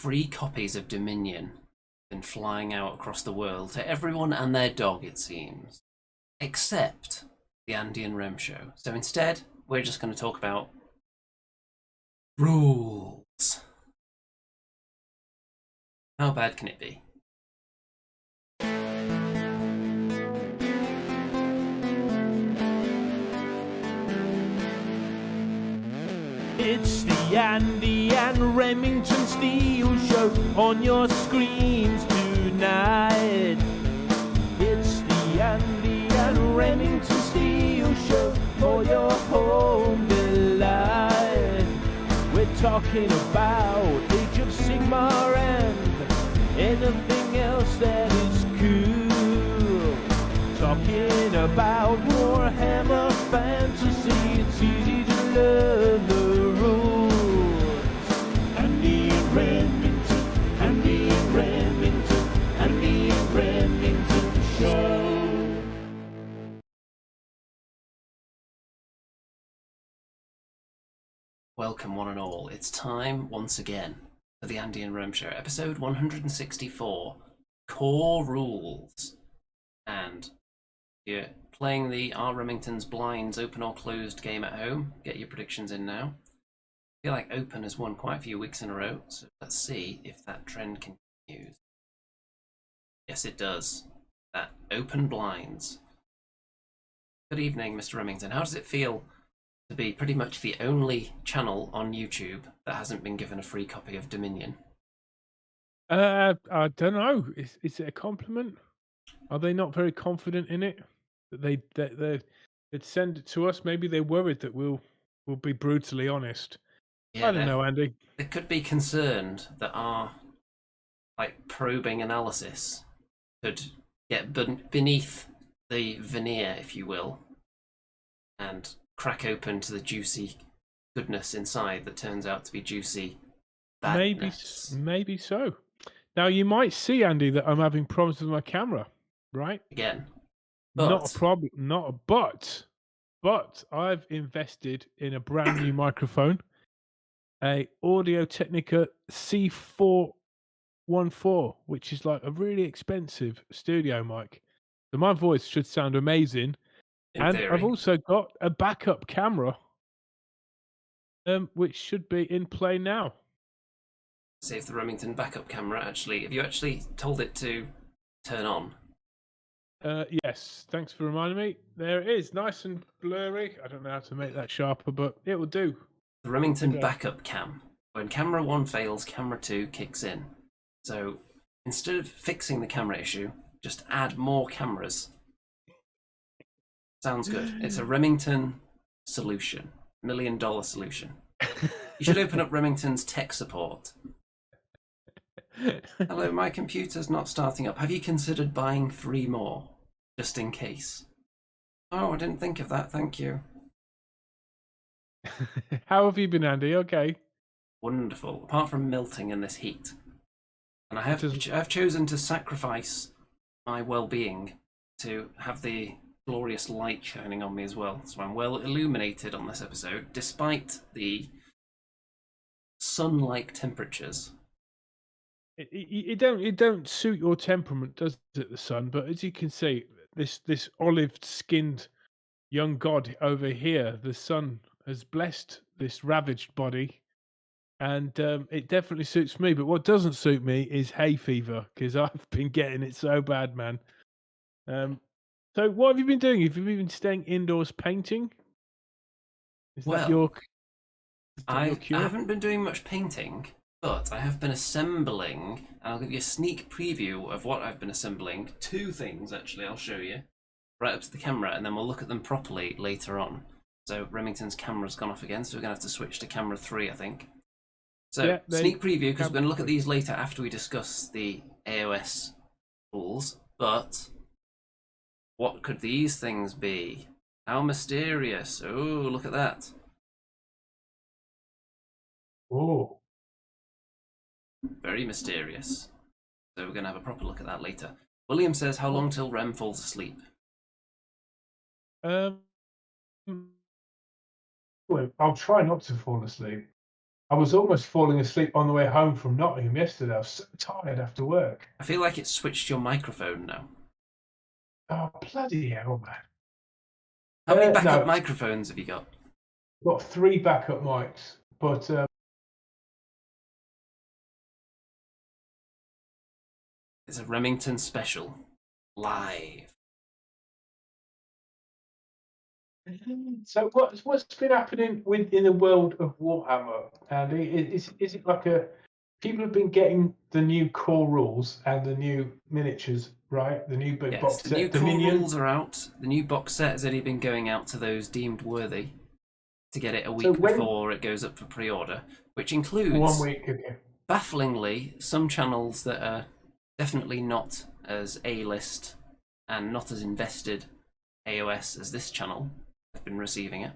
free copies of Dominion been flying out across the world to everyone and their dog, it seems, except the Andy and Rem show. So instead, we're just going to talk about rules. How bad can it be? It's the Andy and Remington Steel Show on your screens tonight. It's the Andy and Remington Steel Show for your home delight. We're talking about Age of Sigmar and anything else that is cool. Talking about Warhammer Fantasy, it's easy to learn the rules. Andy and Remington, Andy and Remington, Andy and Remington Show. Welcome, one and all. It's time once again for the Andy and Rem Show, episode 164, Core Rules. And you're playing the R. Remington's Blinds open or closed game at home. Get your predictions in now. I feel like open has won quite a few weeks in a row, so let's see if that trend continues. Yes, it does. That open blinds. Good evening, Mr. Remington. How does it feel to be pretty much the only channel on YouTube that hasn't been given a free copy of Dominion? I don't know. Is it a compliment? Are they not very confident in it? That they'd send it to us? Maybe they're worried that we'll be brutally honest. Yeah, I don't know, Andy. They could be concerned that our probing analysis could get beneath the veneer, if you will, and crack open to the juicy goodness inside that turns out to be juicy badness. Maybe so. Now you might see, Andy, that I'm having problems with my camera, right? Again. Not a problem. But I've invested in a brand new microphone, a Audio Technica C414, which is like a really expensive studio mic. So my voice should sound amazing. And I've also got a backup camera, which should be in play now. See if the Remington backup camera have you actually told it to turn on? Yes, thanks for reminding me. There it is, nice and blurry. I don't know how to make that sharper, but it will do. The Remington backup cam. When camera 1 fails, camera 2 kicks in. So instead of fixing the camera issue, just add more cameras. Sounds good. It's a Remington solution. $1 million solution. You should open up Remington's tech support. Hello, my computer's not starting up. Have you considered buying 3 more? Just in case. Oh, I didn't think of that, thank you. How have you been, Andy? Okay. Wonderful. Apart from melting in this heat. And I've chosen to sacrifice my well-being to have the glorious light shining on me as well. So I'm well illuminated on this episode, despite the sun-like temperatures. It don't suit your temperament, does it, the sun? But as you can see, this olive-skinned young god over here, the sun has blessed this ravaged body, and it definitely suits me. But what doesn't suit me is hay fever, because I've been getting it so bad, man. So what have you been doing? Have you been staying indoors painting? I haven't been doing much painting, but I have been assembling, and I'll give you a sneak preview of what I've been assembling. 2 things, actually, I'll show you. Right up to the camera, and then we'll look at them properly later on. So Remington's camera's gone off again, so we're going to have to switch to camera 3, I think. So, yeah, sneak preview, because we're going to look at these later after we discuss the AOS rules, but what could these things be? How mysterious. Oh, look at that. Oh. Very mysterious. So we're going to have a proper look at that later. William says, how long till Rem falls asleep? Well, I'll try not to fall asleep. I was almost falling asleep on the way home from Nottingham yesterday. I was so tired after work. I feel like it's switched your microphone now. Oh, bloody hell, man. How many backup No, microphones have you got? got 3 backup mics, but It's a Remington special. Live. so what's been happening in the world of Warhammer? And is it like people have been getting the new core rules and the new miniatures, right? The new big Yes, box the set new core Dominion. rules are out. The new box set has only been going out to those deemed worthy to get it a So week when before it goes up for pre-order, which 1 includes, week, okay. bafflingly, some channels that are definitely not as A-list and not as invested AOS as this channel have been receiving it.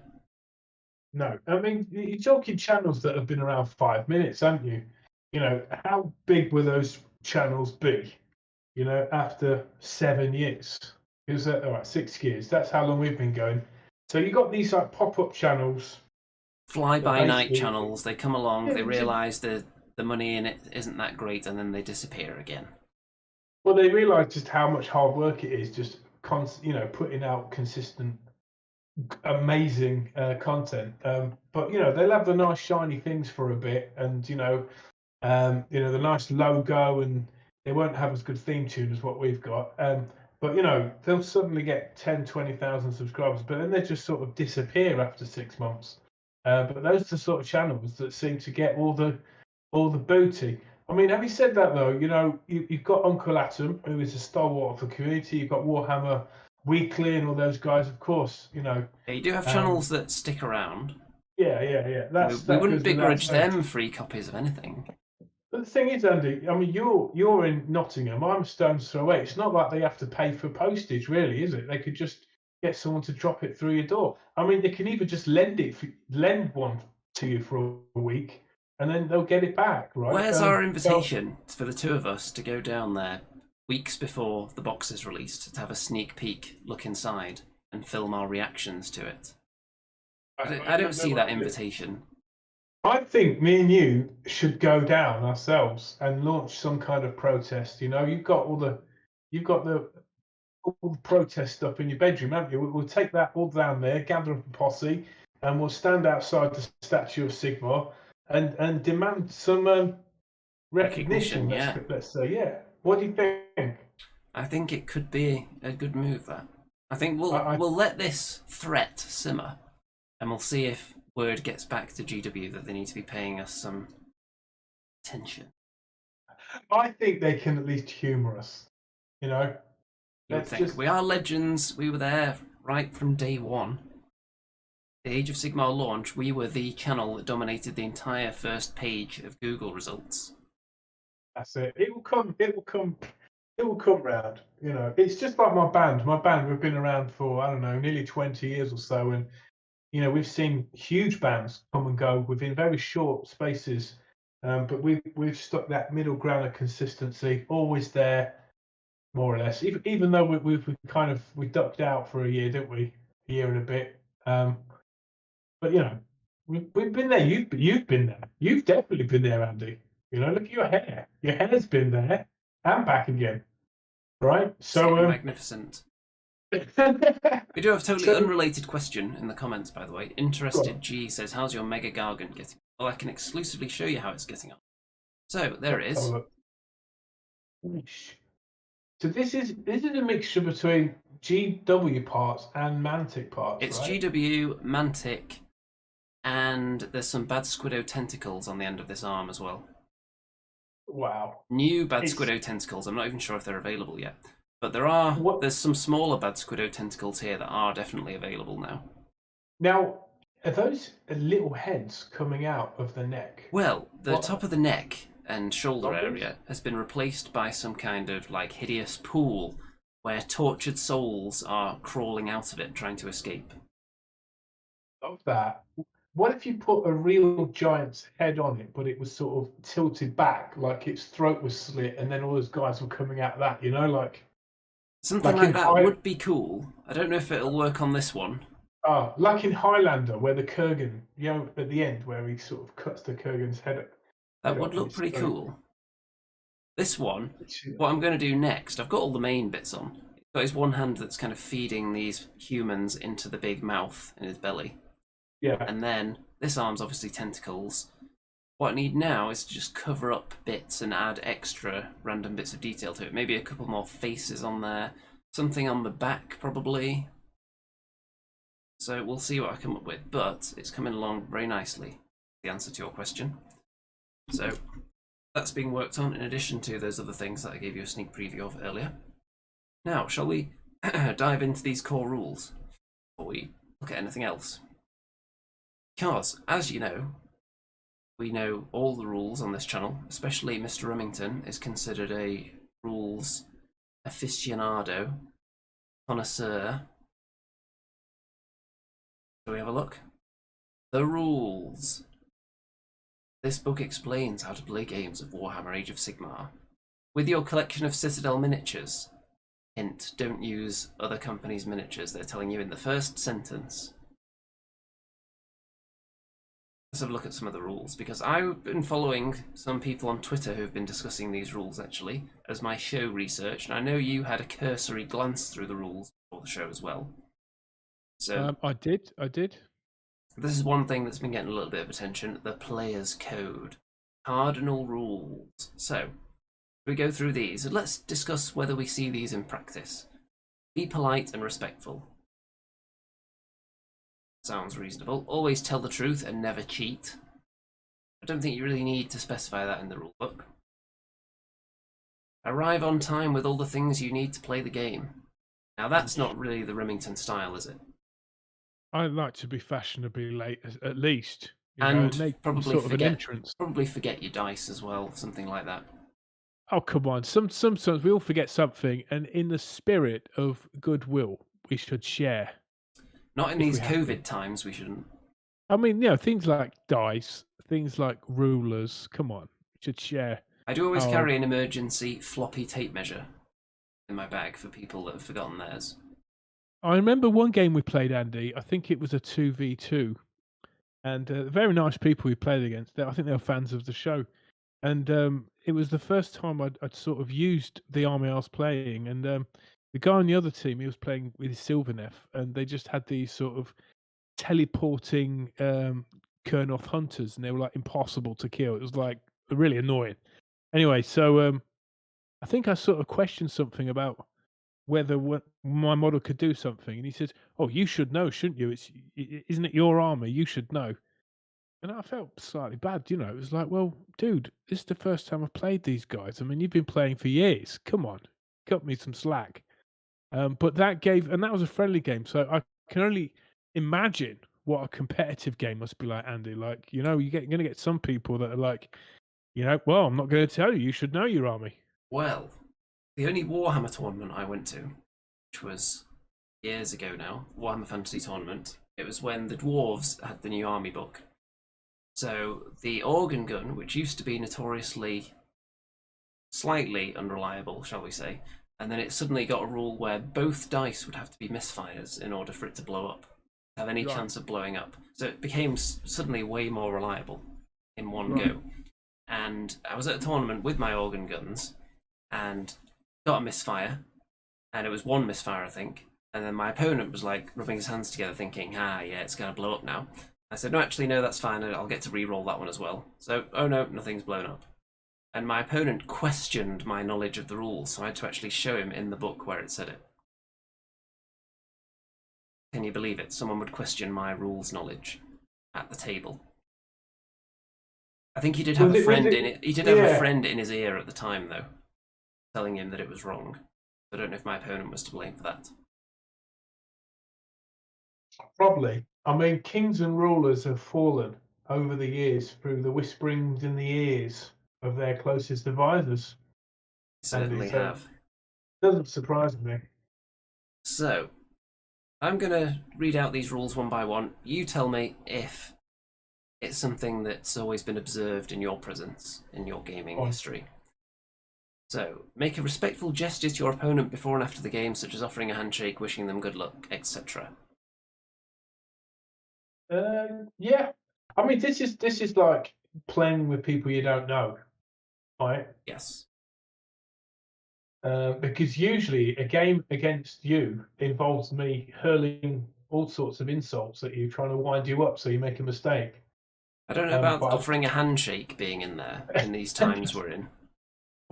No, I mean you're talking channels that have been around 5 minutes, aren't you? You know, how big will those channels be? You know, after 7 years, is that all right? 6 years. That's how long we've been going. So you got these like pop-up channels that Fly-by-night basically, channels, they come along, yeah, they realise the money in it isn't that great, and then they disappear again. well, they realise just how much hard work it is, just putting out consistent, amazing content. But they'll have the nice shiny things for a bit, and the nice logo, and they won't have as good theme tune as what we've got. But they'll suddenly get 10, 20,000 subscribers, but then they just sort of disappear after 6 months. But those are the sort of channels that seem to get all the booty. I mean, having said that though, you've got Uncle Atom, who is a stalwart of the community. You've got Warhammer Weekly and all those guys, of course. Yeah, you do have channels that stick around. Yeah. We That wouldn't goes without begrudge saying. them free copies of anything. But the thing is, Andy, I mean, you're in Nottingham. I'm a stone's throw away. It's not like they have to pay for postage, really, is it? They could just get someone to drop it through your door. I mean, they can either just lend one to you for a week, and then they'll get it back, right? Where's our So, invitation for the two of us to go down there weeks before the box is released to have a sneak peek, look inside, and film our reactions to it? I don't see that invitation. I think me and you should go down ourselves and launch some kind of protest. You've got all the protest stuff in your bedroom, haven't you? We'll take that all down there, gather up a posse, and we'll stand outside the statue of Sigmar and demand some recognition. Yeah. Let's say, yeah. What do you think? I think it could be a good move. That I think we'll let this threat simmer, and we'll see if word gets back to GW that they need to be paying us some attention. I think they can at least humour us. You would think. We are legends. We were there right from day one. The Age of Sigmar launch, we were the channel that dominated the entire first page of Google results. That's it. It will come. It will come. It will come round. It's just like my band. My band, we've been around for, I don't know, nearly 20 years or so, and we've seen huge bands come and go within very short spaces. But we've stuck that middle ground of consistency, always there, more or less. Even though we ducked out for a year, didn't we? A year and a bit. But we've been there. You've been there. You've definitely been there, Andy. Look at your hair. Your hair's been there and back again. Right? So magnificent. We do have a totally unrelated question in the comments, by the way. Interested G says, "How's your Mega Gargant getting?" Well, I can exclusively show you how it's getting on. So there it is. So this is a mixture between GW parts and Mantic parts. It's right? GW, Mantic, and there's some Bad Squiddo tentacles on the end of this arm as well. Wow. New Bad Squiddo tentacles. I'm not even sure if they're available yet. But there's some smaller Bad Squiddo tentacles here that are definitely available now. Now, are those little heads coming out of the neck? Well, the top of the neck and shoulder area has been replaced by some kind of like hideous pool where tortured souls are crawling out of it trying to escape. Love that. What if you put a real giant's head on it, but it was sort of tilted back, like its throat was slit, and then all those guys were coming out of that, like... Something like that would be cool. I don't know if it'll work on this one. Oh, like in Highlander, where the Kurgan, at the end, where he sort of cuts the Kurgan's That head would off, and look it's pretty so. cool. This one, Which, what I'm going to do next, I've got all the main bits on. He's got his one hand that's kind of feeding these humans into the big mouth in his belly. yeah, And then this arm's obviously tentacles. What I need now is to just cover up bits and add extra random bits of detail to it. Maybe a couple more faces on there. Something on the back, probably. So we'll see what I come up with. But it's coming along very nicely, the answer to your question. So that's being worked on in addition to those other things that I gave you a sneak preview of earlier. Now, shall we dive into these core rules before we look at anything else? Because, as you know, we know all the rules on this channel, especially Mr. Remington is considered a rules aficionado, connoisseur. Shall we have a look? The rules. This book explains how to play games of Warhammer Age of Sigmar. With your collection of Citadel miniatures, hint, don't use other companies' miniatures, they're telling you in the first sentence. Let's have a look at some of the rules, because I've been following some people on Twitter who've been discussing these rules actually, as my show research, and I know you had a cursory glance through the rules for the show as well. So I did. this is one thing that's been getting a little bit of attention, the player's code. Cardinal rules. So, we go through these, and let's discuss whether we see these in practice. Be polite and respectful. Sounds reasonable. Always tell the truth and never cheat. I don't think you really need to specify that in the rulebook. Arrive on time with all the things you need to play the game. Now that's not really the Remington style, is it? I like to be fashionably late, at least. And make probably sort of an forget entrance. probably forget your dice as well, something like that. Oh, come on. Sometimes we all forget something, and in the spirit of goodwill, we should share. Not in If these we have to. COVID times, we shouldn't. I mean, things like dice, things like rulers. Come on, we should share. I do always carry an emergency floppy tape measure in my bag for people that have forgotten theirs. I remember one game we played, Andy. I think it was a 2v2, and very nice people we played against. I think they were fans of the show, and it was the first time I'd sort of used the army I was playing, and the guy on the other team, he was playing with Sylvaneth, and they just had these sort of teleporting Kurnoth hunters, and they were like impossible to kill. It was like really annoying. Anyway, so I think I sort of questioned something about whether my model could do something, and he says, "Oh, you should know, shouldn't you? Isn't it your armor? You should know." And I felt slightly bad, It was like, well, dude, this is the first time I've played these guys. I mean, you've been playing for years. Come on, cut me some slack. But that was a friendly game, so I can only imagine what a competitive game must be like, Andy. Like, you're going to get some people that are like, well, I'm not going to tell you. You should know your army. Well, the only Warhammer tournament I went to, which was years ago now, Warhammer Fantasy Tournament, it was when the Dwarves had the new army book. So the organ gun, which used to be notoriously slightly unreliable, shall we say, and then it suddenly got a rule where both dice would have to be misfires in order for it to blow up, have any chance of blowing up. So it became suddenly way more reliable in one go. And I was at a tournament with my organ guns and got a misfire, and it was one misfire, I think. And then my opponent was like rubbing his hands together thinking, yeah, it's going to blow up now. I said, no, actually, no, that's fine. I'll get to re-roll that one as well. So, oh no, nothing's blown up. And my opponent questioned my knowledge of the rules, so I had to actually show him in the book where it said it. Can you believe it? Someone would question my rules knowledge at the table. I think he did have a friend in it. He did have a friend in his ear at the time, though, telling him that it was wrong. I don't know if my opponent was to blame for that. Probably. I mean, kings and rulers have fallen over the years through the whisperings in the ears of their closest advisors. Certainly have. Doesn't surprise me. So, I'm going to read out these rules one by one. You tell me if it's something that's always been observed in your presence, in your gaming history. So, make a respectful gesture to your opponent before and after the game, such as offering a handshake, wishing them good luck, etc. Yeah. I mean, this is like playing with people you don't know, right? Yes. Because usually a game against you involves me hurling all sorts of insults at you, trying to wind you up so you make a mistake. I don't know about But offering a handshake being in there in these times we're in.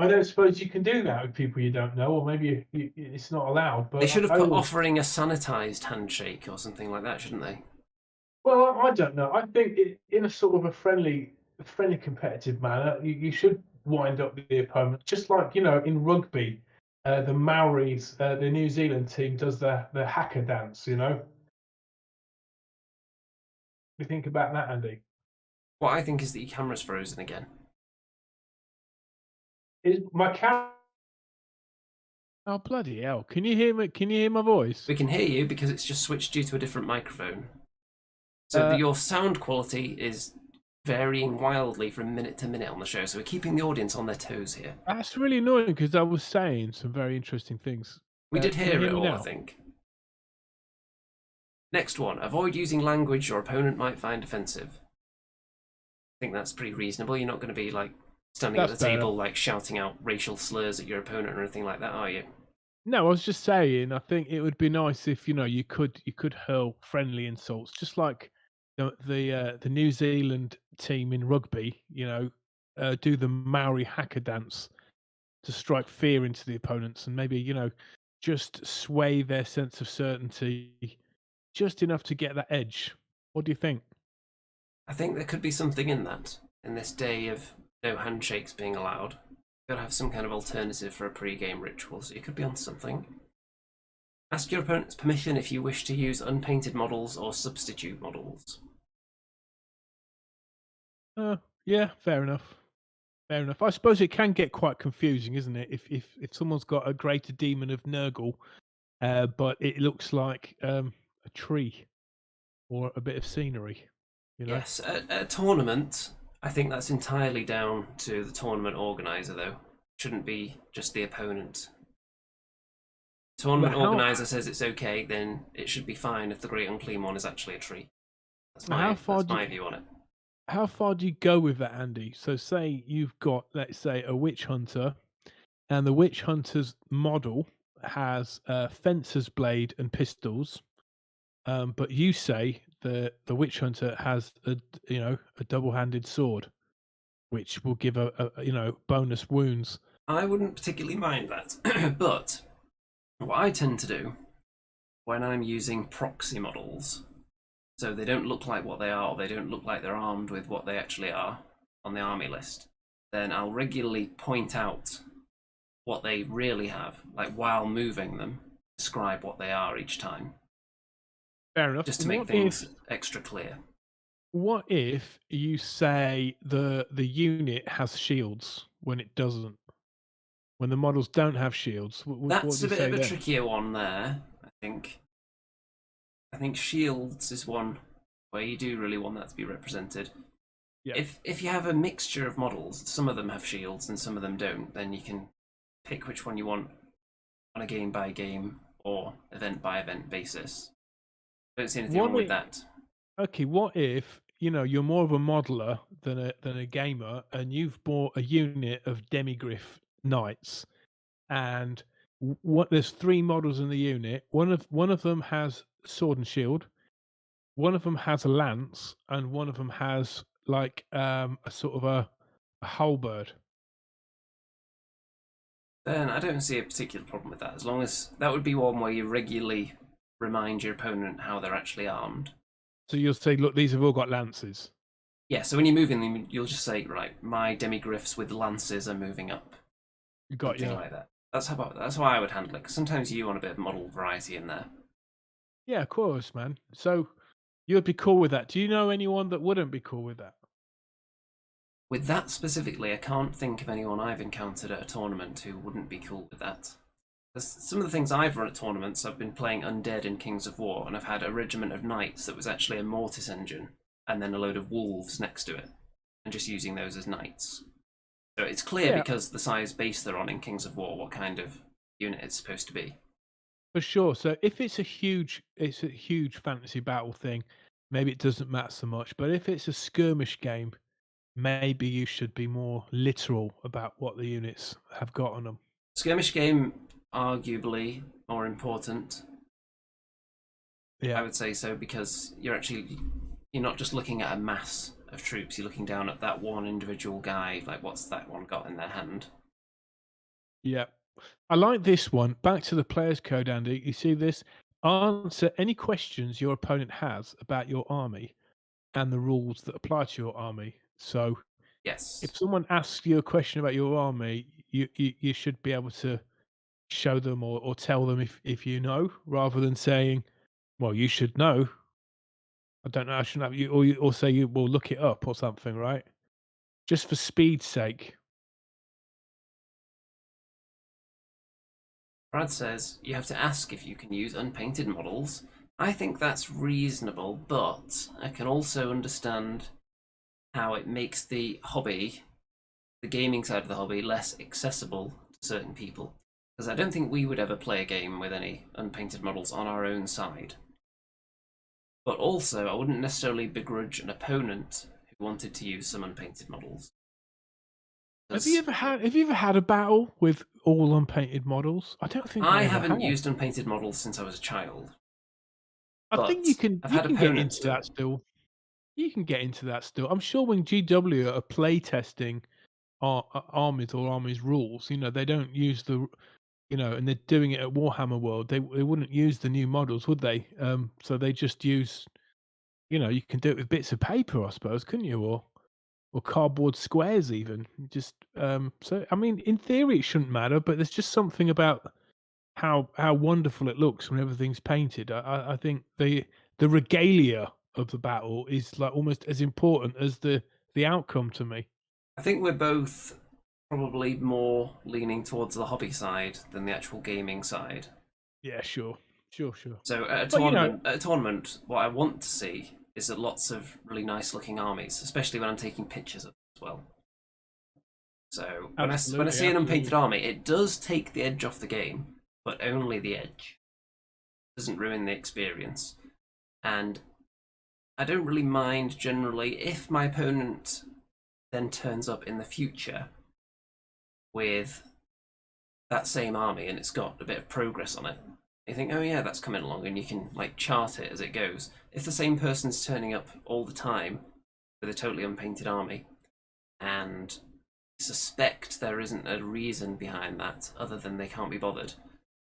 I don't suppose you can do that with people you don't know, or maybe it's not allowed. They But should have I put always, offering a sanitized handshake or something like that, shouldn't they? well, I don't know. I think in a sort of a friendly competitive manner, you should wind up the opponent, just like in rugby. The Maoris, the New Zealand team, does the hacker dance. You think about that, Andy? What I think is that your camera's frozen again. Is my camera? Oh bloody hell! Can you hear me? Can you hear my voice? We can hear you because it's just switched you to a different microphone. So Uh, your sound quality is varying wildly from minute to minute on the show. So we're keeping the audience on their toes here. That's really annoying because I was saying some very interesting things. We did Can you hear hear it me all, I now? think. Next one. Avoid using language your opponent might find offensive. I think that's pretty reasonable. You're not going to be like standing at That's the fair table enough. like shouting out racial slurs at your opponent or anything like that, are you? No, I was just saying. I think it would be nice if you could hurl friendly insults, just like the New Zealand team in rugby. Do the Maori hacker dance to strike fear into the opponents, and maybe just sway their sense of certainty just enough to get that edge. What do you think? I think there could be something in that. In this day of no handshakes being allowed, you've got to have some kind of alternative for a pre-game ritual, so you could be on something. Ask your opponent's permission if you wish to use unpainted models or substitute models. Yeah, fair enough. Fair enough. I suppose it can get quite confusing, isn't it? If someone's got a greater demon of Nurgle, but it looks like a tree or a bit of scenery, you know. Yes, at a tournament, I think that's entirely down to the tournament organizer, though. Shouldn't be just the opponent. But Tournament organizer says it's okay, then it should be fine if the Great Unclean One is actually a tree. That's how my far that's do my you, view on it. how far do you go with that, Andy? So say you've got, let's say, a witch hunter, and the witch hunter's model has a fencer's blade and pistols, but you say the witch hunter has a double-handed sword, which will give a bonus wounds. I wouldn't particularly mind that, but what I tend to do when I'm using proxy models, so they don't look like what they are, or they don't look like they're armed with what they actually are on the army list, then I'll regularly point out what they really have, like while moving them, describe what they are each time, Fair enough. just to make things extra clear. What if you say the unit has shields when it doesn't? When the models don't have shields, what That's do a you bit say of a then? trickier one there, I think. I think shields is one where you do really want that to be represented. Yeah. If you have a mixture of models, some of them have shields and some of them don't, then you can pick which one you want on a game by game or event by event basis. I don't see anything wrong with that. Okay, what if you're more of a modeler than a gamer, and you've bought a unit of demigryph knights, and what there's three models in the unit. One of them has sword and shield. One of them has a lance, and one of them has like a sort of a halberd. Then I don't see a particular problem with that, as long as that would be one where you regularly remind your opponent how they're actually armed. So you'll say, look, these have all got lances. Yeah, so when you're moving them, you'll just say, right, my demigryphs with lances are moving up. You got Something you. like that. That's how I would handle it, because sometimes you want a bit of model variety in there. Yeah, of course, man. So you'd be cool with that. Do you know anyone that wouldn't be cool with that? With that specifically, I can't think of anyone I've encountered at a tournament who wouldn't be cool with that. Some of the things I've run at tournaments, I've been playing Undead in Kings of War, and I've had a regiment of knights that was actually a mortis engine, and then a load of wolves next to it, and just using those as knights. So it's clear Yeah. because the size base they're on in Kings of War what kind of unit it's supposed to be. For sure. So if it's a huge fantasy battle thing, maybe it doesn't matter so much. But if it's a skirmish game, maybe you should be more literal about what the units have got on them. Skirmish game, arguably more important. Yeah. I would say so, because you're not just looking at a mass of troops. You're looking down at that one individual guy. Like, what's that one got in their hand? Yeah. I like this one. Back to the player's code, Andy. You see this? Answer any questions your opponent has about your army and the rules that apply to your army. So Yes. if someone asks you a question about your army, you should be able to show them or tell them if you know, rather than saying, well, you should know. I don't know. I shouldn't have you, or say you will look it up or something, right? Just for speed's sake. Brad says you have to ask if you can use unpainted models. I think that's reasonable, but I can also understand how it makes the hobby, the gaming side of the hobby, less accessible to certain people. Because I don't think we would ever play a game with any unpainted models on our own side. But also, I wouldn't necessarily begrudge an opponent who wanted to use some unpainted models. Have you ever had a battle with all unpainted models? I don't think I I ever haven't have. used unpainted models since I was a child. I think But I've you had can get opponents into do that it. still. You can get into that still. I'm sure when GW are play testing armies or armies rules, they don't use and they're doing it at Warhammer World. They wouldn't use the new models, would they? So they just use, you can do it with bits of paper, I suppose, couldn't you? Or cardboard squares even. Just so I mean, in theory, it shouldn't matter, but there's just something about how wonderful it looks when everything's painted. I think the regalia of the battle is like almost as important as the outcome to me. I think we're both probably more leaning towards the hobby side than the actual gaming side. Yeah, sure, sure. So at But a tournament, what I want to see is lots of really nice looking armies, especially when I'm taking pictures of them as well. So when I see an unpainted army, it does take the edge off the game, but only the edge. It doesn't ruin the experience. And I don't really mind generally if my opponent then turns up in the future with that same army and it's got a bit of progress on it. You think, oh yeah, that's coming along, and you can like chart it as it goes. If the same person's turning up all the time with a totally unpainted army, and suspect there isn't a reason behind that other than they can't be bothered,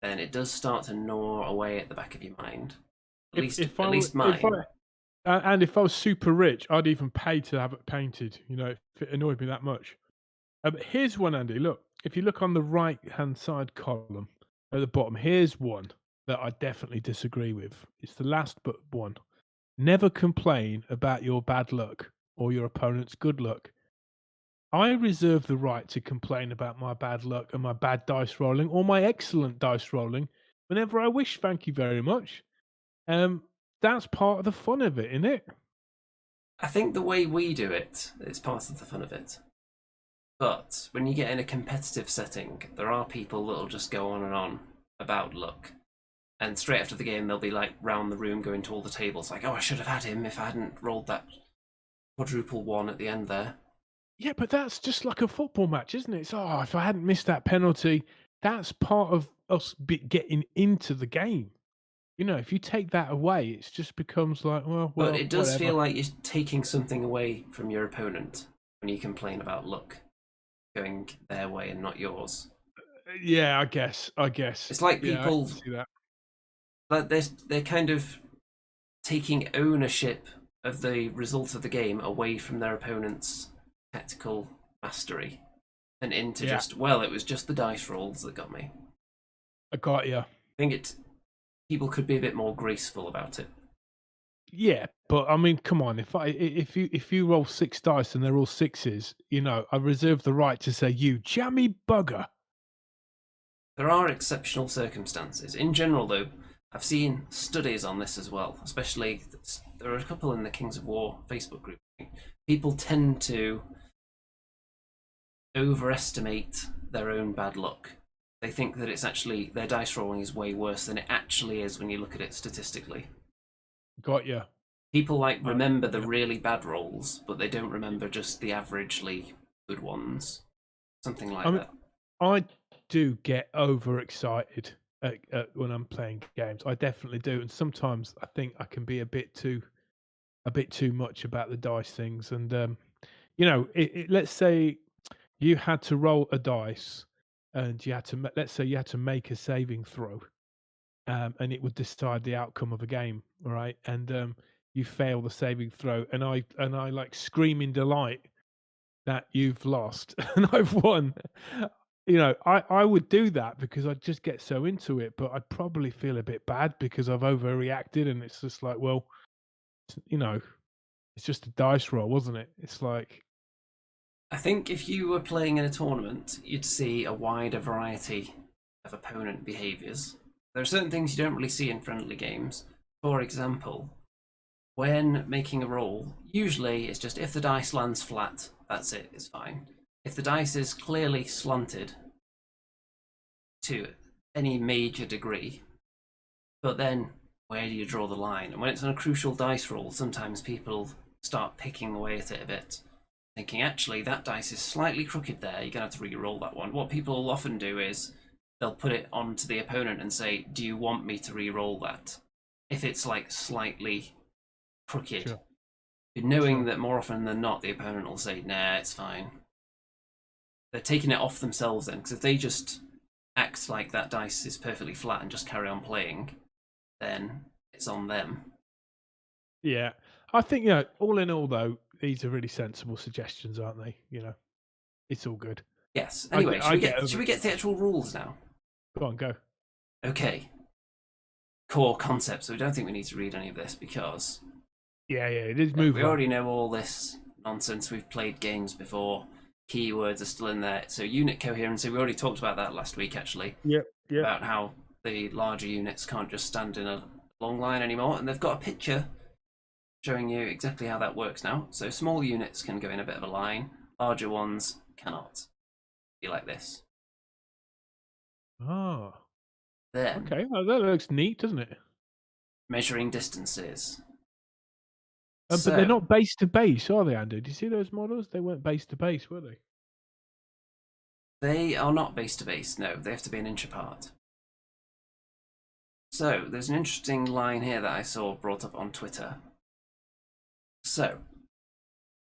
then it does start to gnaw away at the back of your mind. At least mine. And if I was super rich, I'd even pay to have it painted. If it annoyed me that much. But here's one, Andy. Look, if you look on the right-hand side column at the bottom, here's one that I definitely disagree with. It's the last but one. Never complain about your bad luck or your opponent's good luck. I reserve the right to complain about my bad luck and my bad dice rolling or my excellent dice rolling whenever I wish. Thank you very much. That's part of the fun of it, isn't it? I think the way we do it is part of the fun of it. But when you get in a competitive setting, there are people that'll just go on and on about luck. And straight after the game, they'll be like round the room going to all the tables, like, oh, I should have had him if I hadn't rolled that quadruple one at the end there. Yeah, but that's just like a football match, isn't it? It's, if I hadn't missed that penalty, that's part of us getting into the game. If you take that away, it just becomes like, well, but it does whatever. feel like you're taking something away from your opponent when you complain about luck going their way and not yours. Yeah, I guess. It's like people, like they're kind of taking ownership of the result of the game away from their opponent's tactical mastery and into just, well, it was just the dice rolls that got me. I got you. I think people could be a bit more graceful about it. Yeah, but I mean, come on. If you roll 6 dice and they're all sixes, I reserve the right to say, you jammy bugger. There are exceptional circumstances. In general, though, I've seen studies on this as well. Especially, there are a couple in the Kings of War Facebook group. People tend to overestimate their own bad luck. They think that it's actually their dice rolling is way worse than it actually is when you look at it statistically. Got you. People remember the yeah. really bad rolls, but they don't remember just the averagely good ones. Something like I mean, that. I do get overexcited when I'm playing games. I definitely do, and sometimes I think I can be a bit too much about the dice things. And let's say you had to roll a dice, and you had to let's say you had to make a saving throw, and it would decide the outcome of a game, all right? And you fail the saving throw, and I like scream in delight that you've lost and I've won. I would do that because I'd just get so into it, but I'd probably feel a bit bad because I've overreacted, and it's just like, well, you know, it's just a dice roll, wasn't it? It's like, I think if you were playing in a tournament, you'd see a wider variety of opponent behaviours. There are certain things you don't really see in friendly games. For example, when making a roll, usually it's just if the dice lands flat, that's it, it's fine. If the dice is clearly slanted to any major degree, but then where do you draw the line? And when it's on a crucial dice roll, sometimes people start picking away at it a bit, thinking actually that dice is slightly crooked there, you're going to have to re-roll that one. What people will often do is they'll put it onto the opponent and say, do you want me to re-roll that? If it's slightly crooked. sure. Knowing Sure. that more often than not the opponent will say, nah, it's fine. They're taking it off themselves then, because if they just act like that dice is perfectly flat and just carry on playing, then it's on them. Yeah. I think, all in all, though, these are really sensible suggestions, aren't they? It's all good. Yes. I Anyway, get, I get should over we it. get to the actual rules now? Go on, go. Okay. Core concepts. So we don't think we need to read any of this because Yeah, it is move we on. already know all this nonsense. We've played games before. Keywords are still in there. So unit coherency, we already talked about that last week actually. Yep. About how the larger units can't just stand in a long line anymore, and they've got a picture showing you exactly how that works now. So small units can go in a bit of a line, larger ones cannot. Be like this. Oh, Then okay. Well, that looks neat, doesn't it? measuring distances. But they're So not base to base, are they, Andy? Do you see those models? They weren't base to base, were they? they are not base to base, no, they have to be an inch apart. So there's an interesting line here that I saw brought up on Twitter. So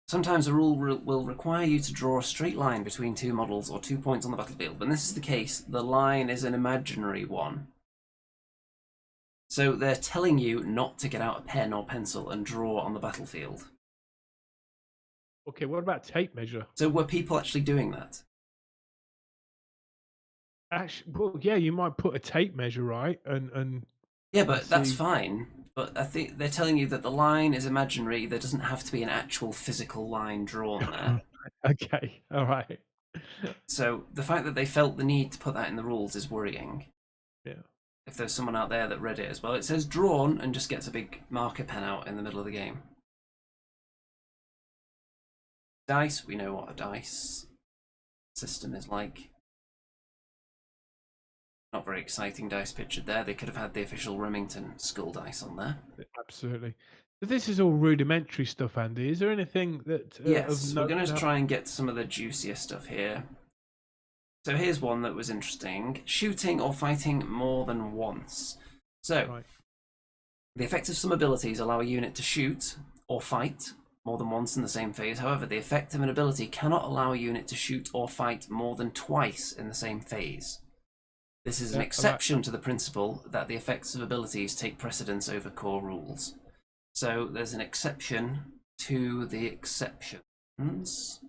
sometimes a rule will require you to draw a straight line between two models or 2 points on the battlefield. When this is the case, the line is an imaginary one. So they're telling you not to get out a pen or pencil and draw on the battlefield. Okay, what about tape measure? So were people actually doing that? Actually, well, yeah, you might put a tape measure, right? And Yeah, but that's see. fine. But I think they're telling you that the line is imaginary. There doesn't have to be an actual physical line drawn there. Okay, all right. So the fact that they felt the need to put that in the rules is worrying. Yeah. If there's someone out there that read it as well, it says drawn and just gets a big marker pen out in the middle of the game. Dice, we know what a dice system is like. Not very exciting dice pictured there. They could have had the official Remington skull dice on there. Absolutely. But this is all rudimentary stuff, Andy. Is there anything that Yes, of we're note going to now? try and get to some of the juicier stuff here. So here's one that was interesting. Shooting or fighting more than once. So, Right. the effects of some abilities allow a unit to shoot or fight more than once in the same phase. However, the effect of an ability cannot allow a unit to shoot or fight more than twice in the same phase. This is an Yeah, exception to the principle that the effects of abilities take precedence over core rules. So there's an exception to the exceptions.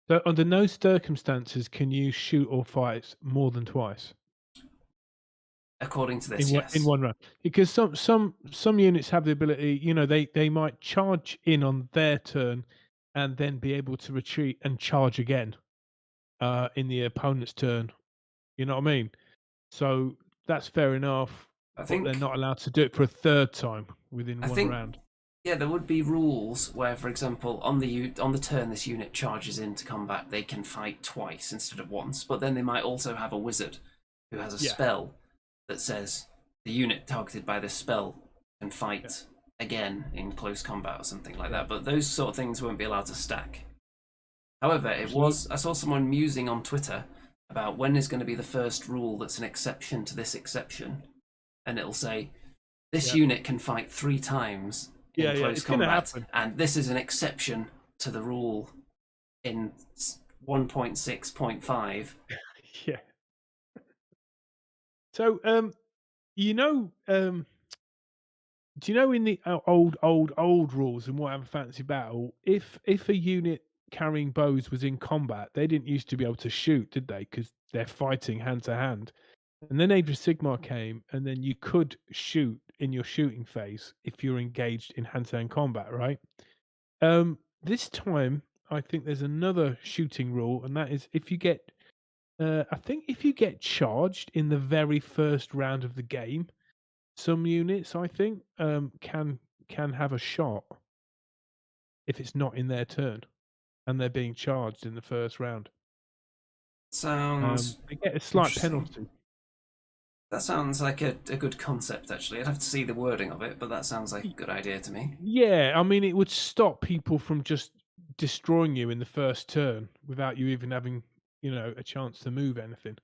So under no circumstances can you shoot or fight more than twice According to this, in yes. one round. Because some units have the ability, they might charge in on their turn and then be able to retreat and charge again in the opponent's turn. You know what I mean? So that's fair enough, I but they're think, not allowed to do it for a third time within I one think, round. yeah, there would be rules where, for example, on the turn this unit charges into combat, they can fight twice instead of once. But then they might also have a wizard who has a Yeah. spell that says the unit targeted by this spell can fight again in close combat or something like that. But those sort of things won't be allowed to stack. However, I saw someone musing on Twitter about when is going to be the first rule that's an exception to this exception, and it'll say this unit can fight 3 times in close combat, and this is an exception to the rule in 1.6.5. Yeah. So, do you know in the old rules in Warhammer Fantasy Battle, if a unit carrying bows was in combat, they didn't used to be able to shoot, did they? Because they're fighting hand to hand. And then Age of Sigmar came, and then you could shoot in your shooting phase if you're engaged in hand-to-hand combat, right? This time, I think there's another shooting rule, and that is if you get, I think if you get charged in the very first round of the game, some units I think can have a shot if it's not in their turn and they're being charged in the first round. Sounds they get a slight penalty. That sounds like a good concept, actually. I'd have to see the wording of it, but that sounds like a good idea to me. Yeah, I mean, it would stop people from just destroying you in the first turn without you even having, a chance to move anything.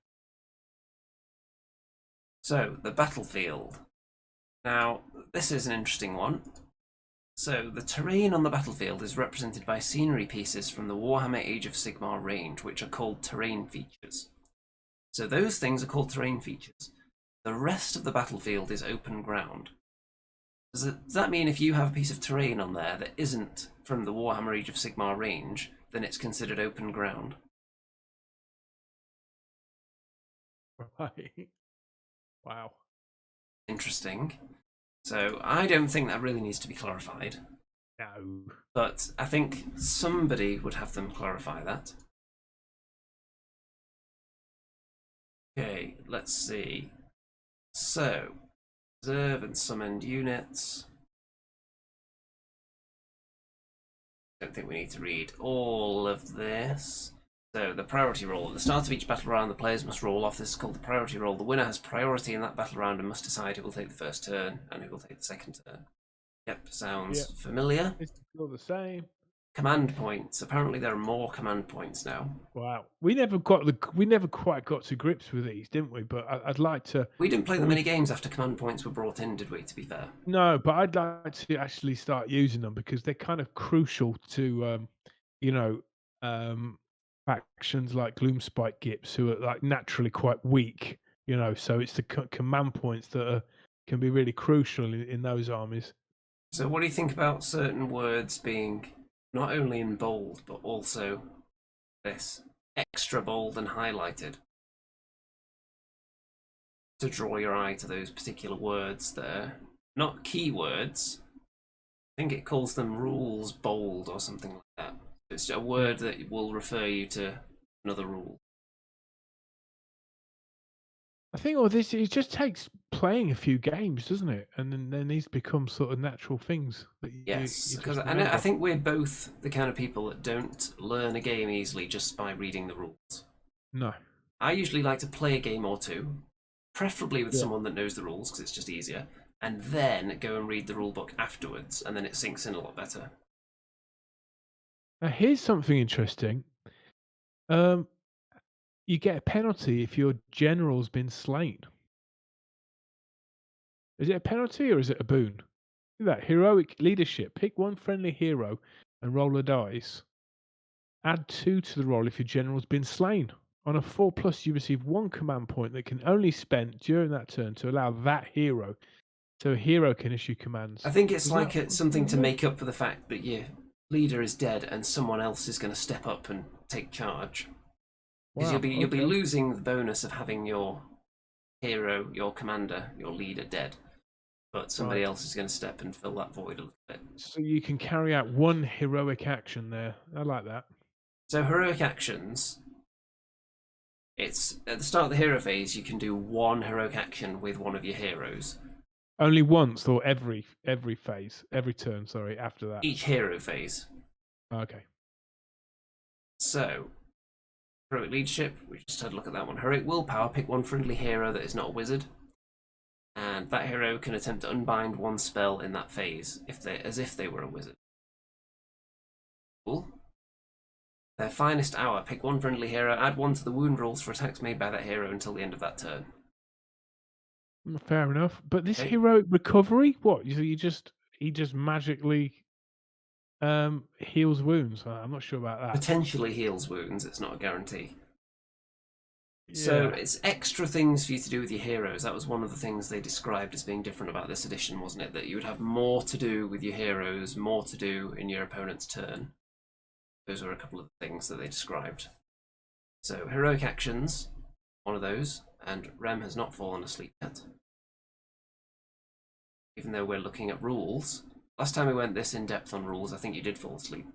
So, the battlefield. Now, this is an interesting one. So, the terrain on the battlefield is represented by scenery pieces from the Warhammer Age of Sigmar range, which are called terrain features. So those things are called terrain features. The rest of the battlefield is open ground. Does that mean if you have a piece of terrain on there that isn't from the Warhammer Age of Sigmar range, then it's considered open ground? Right. Wow. Interesting. So I don't think that really needs to be clarified. No. But I think somebody would have them clarify that. Okay, let's see. So, reserve and summoned units. Don't think we need to read all of this. So, the priority roll. At the start of each battle round, the players must roll off. This is called the priority roll. The winner has priority in that battle round and must decide who will take the first turn and who will take the second turn. Yep, sounds familiar. It's still the same. Command points. Apparently, there are more command points now. Wow, we never quite got to grips with these, didn't we? But I'd like to. We didn't play that many games after command points were brought in, did we? To be fair. No, but I'd like to actually start using them because they're kind of crucial to, factions like Gloomspite Gips who are like naturally quite weak. So it's the command points that can be really crucial in those armies. So, what do you think about certain words being not only in bold, but also this extra bold and highlighted to draw your eye to those particular words that are not keywords? I think it calls them rules bold or something like that. It's a word that will refer you to another rule. I think all this it just takes playing a few games, doesn't it? And then these become sort of natural things that yes, because I think we're both the kind of people that don't learn a game easily just by reading the rules. No. I usually like to play a game or two, preferably with someone that knows the rules because it's just easier, and then go and read the rule book afterwards, and then it sinks in a lot better. Now here's something interesting. You get a penalty if your general's been slain. Is it a penalty or is it a boon? Look at that. Heroic leadership. Pick one friendly hero and roll a dice. Add 2 to the roll if your general's been slain. On a 4+, you receive 1 command point that can only spent during that turn to allow that hero. So a hero can issue commands. I think it's it's something to make up for the fact that your leader is dead and someone else is going to step up and take charge. Because you'll be losing the bonus of having your hero, your commander, your leader dead, but somebody else is going to step and fill that void a little bit. So you can carry out one heroic action there. I like that. So heroic actions. It's at the start of the hero phase. You can do one heroic action with one of your heroes. Only once, or every phase, every turn. Sorry, after that. Each hero phase. Okay. So. Heroic leadership, we just had a look at that one. Heroic willpower, pick one friendly hero that is not a wizard. and that hero can attempt to unbind one spell in that phase, as if they were a wizard. Cool. Their finest hour. Pick one friendly hero, add one to the wound rules for attacks made by that hero until the end of that turn. Fair enough. But this Okay. heroic recovery, what? He just magically heals wounds. I'm not sure about that. Potentially heals wounds, it's not a guarantee. So Yeah. it's extra things for you to do with your heroes. That was one of the things they described as being different about this edition, wasn't it? That you would have more to do with your heroes, more to do in your opponent's turn. Those were a couple of the things that they described. So heroic actions, one of those, and Rem has not fallen asleep yet. Even though we're looking at rules. Last time we went this in depth on rules, I think you did fall asleep.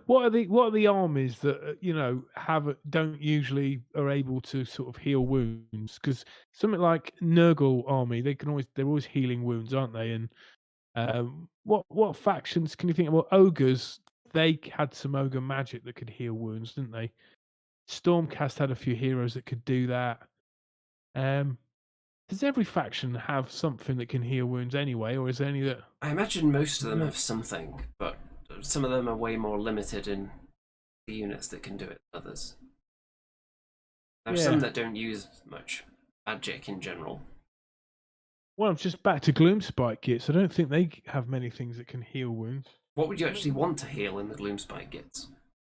What are the armies that don't usually are able to sort of heal wounds? Because something like Nurgle army, they're always healing wounds, aren't they? And what factions can you think of? Well, ogres, they had some ogre magic that could heal wounds, didn't they? Stormcast had a few heroes that could do that. Does every faction have something that can heal wounds anyway, or is there any that? I imagine most of them have something, but some of them are way more limited in the units that can do it than others. There are some that don't use much magic in general. Well, I'm just back to Gloomspike kits. I don't think they have many things that can heal wounds. What would you actually want to heal in the Gloomspike kits?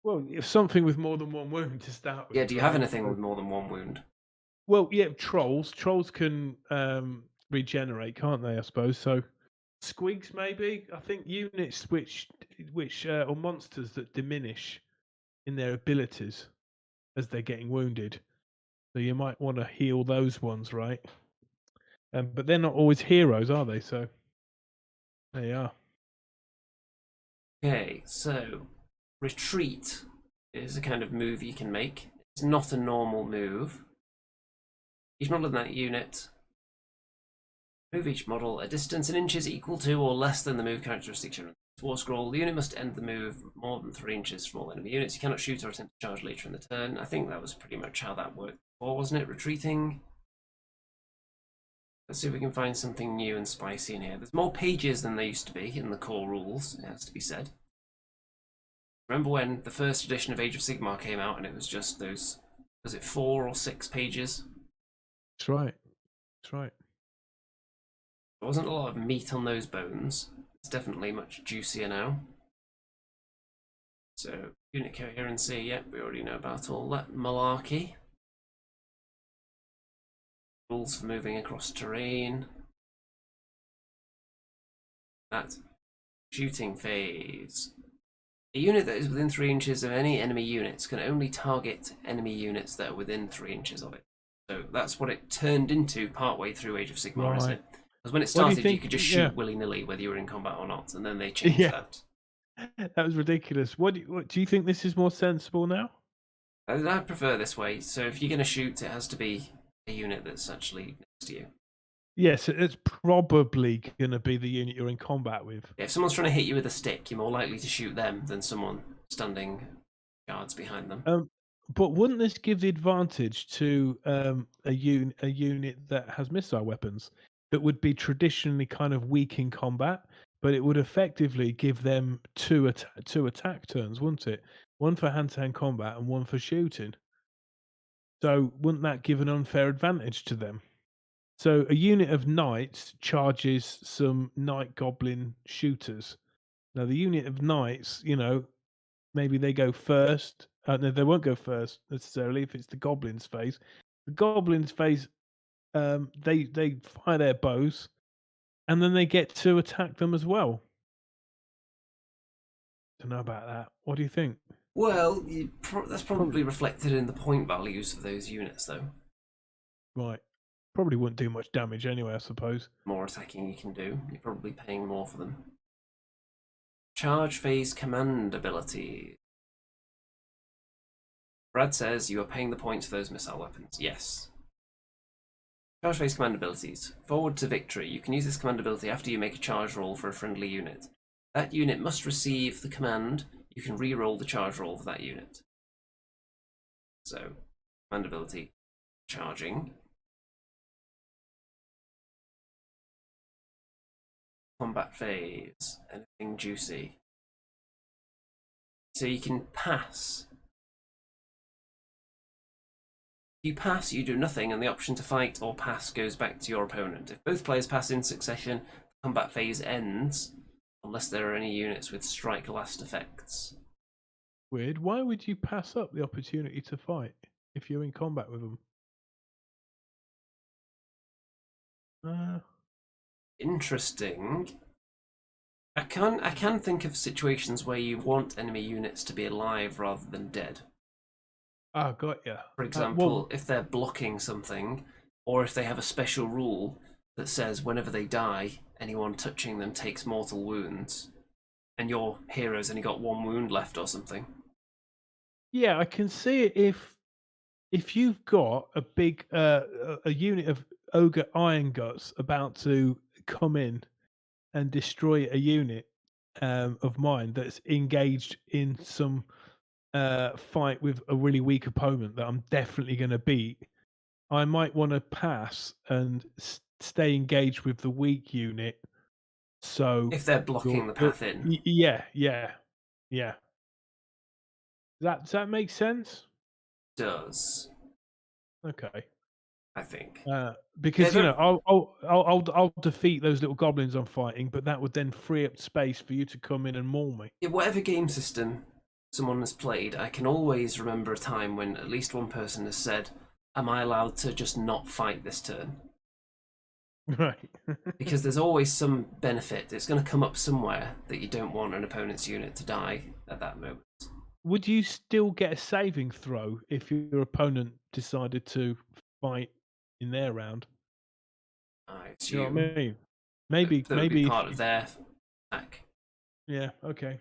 Well, if something with more than one wound to start with. Yeah, do you have anything with more than one wound? Well, yeah, trolls. Trolls can regenerate, can't they? I suppose so. Squigs, maybe. I think units which or monsters that diminish in their abilities as they're getting wounded. So you might want to heal those ones, right? But they're not always heroes, are they? So there you are. Okay, so retreat is a kind of move you can make. It's not a normal move. Each model in that unit, move each model a distance in inches equal to or less than the move characteristic shown on the war scroll. The unit must end the move more than 3 inches from all enemy units. You cannot shoot or attempt to charge later in the turn. I think that was pretty much how that worked before, wasn't it? Retreating. Let's see if we can find something new and spicy in here. There's more pages than there used to be in the core rules, it has to be said. Remember when the first edition of Age of Sigmar came out and it was just those, was it 4 or 6 pages? That's right. That's right. There wasn't a lot of meat on those bones. It's definitely much juicier now. So, unit coherency, yep, we already know about all that malarkey. Rules for moving across terrain. That shooting phase. A unit that is within 3 inches of any enemy units can only target enemy units that are within 3 inches of it. So that's what it turned into partway through Age of Sigmar, isn't it? Because when it started, you could just shoot willy-nilly whether you were in combat or not, and then they changed that. That was ridiculous. What do you think this is more sensible now? I prefer this way. So if you're going to shoot, it has to be a unit that's actually next to you. Yes, it's probably going to be the unit you're in combat with. Yeah, if someone's trying to hit you with a stick, you're more likely to shoot them than someone standing guards behind them. But wouldn't this give the advantage to a unit that has missile weapons that would be traditionally kind of weak in combat, but it would effectively give them two attack turns, wouldn't it? One for hand-to-hand combat and one for shooting. So wouldn't that give an unfair advantage to them? So a unit of knights charges some night goblin shooters. Now the unit of knights, maybe they go first. No, they won't go first necessarily if it's the goblins' phase. The goblins' phase, they fire their bows, and then they get to attack them as well. Don't know about that. What do you think? Well, that's probably reflected in the point values of those units, though. Right. Probably wouldn't do much damage anyway, I suppose. More attacking you can do. You're probably paying more for them. Charge phase command ability. Brad says you are paying the points for those missile weapons. Yes. Charge phase command abilities. Forward to victory. You can use this command ability after you make a charge roll for a friendly unit. That unit must receive the command. You can re-roll the charge roll for that unit. So, command ability, charging. combat phase. Anything juicy? So you can pass. If you pass, you do nothing, and the option to fight or pass goes back to your opponent. If both players pass in succession, the combat phase ends, unless there are any units with strike last effects. Weird. Why would you pass up the opportunity to fight if you're in combat with them? Interesting. I can think of situations where you want enemy units to be alive rather than dead. Got ya. For example, if they're blocking something, or if they have a special rule that says whenever they die, anyone touching them takes mortal wounds, and your hero's only got 1 wound left or something. Yeah, I can see it if you've got a big a unit of ogre iron guts about to come in and destroy a unit of mine that's engaged in some fight with a really weak opponent that I'm definitely going to beat, I might want to pass and stay engaged with the weak unit. So If they're blocking the path in. Yeah. Does that make sense? Does. Okay. I think. Because Yeah, I'll defeat those little goblins I'm fighting, but that would then free up space for you to come in and maul me. Yeah, whatever game system someone has played, I can always remember a time when at least one person has said, am I allowed to just not fight this turn? Right. Because there's always some benefit. It's going to come up somewhere that you don't want an opponent's unit to die at that moment. Would you still get a saving throw if your opponent decided to fight in their round? I You know assume what I mean? Maybe that would be if part of their attack. yeah, okay.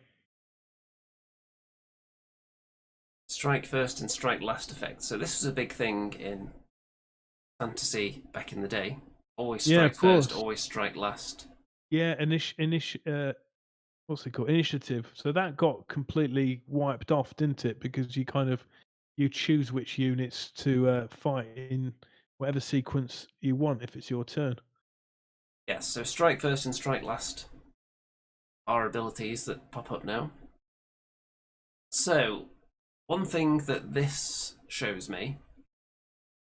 Strike first and strike last effect. So this was a big thing in fantasy back in the day. Always strike first, always strike last. Yeah, what's it called? Initiative. So that got completely wiped off, didn't it? Because you choose which units to fight in whatever sequence you want if it's your turn. Yes, so strike first and strike last are abilities that pop up now. So, one thing that this shows me,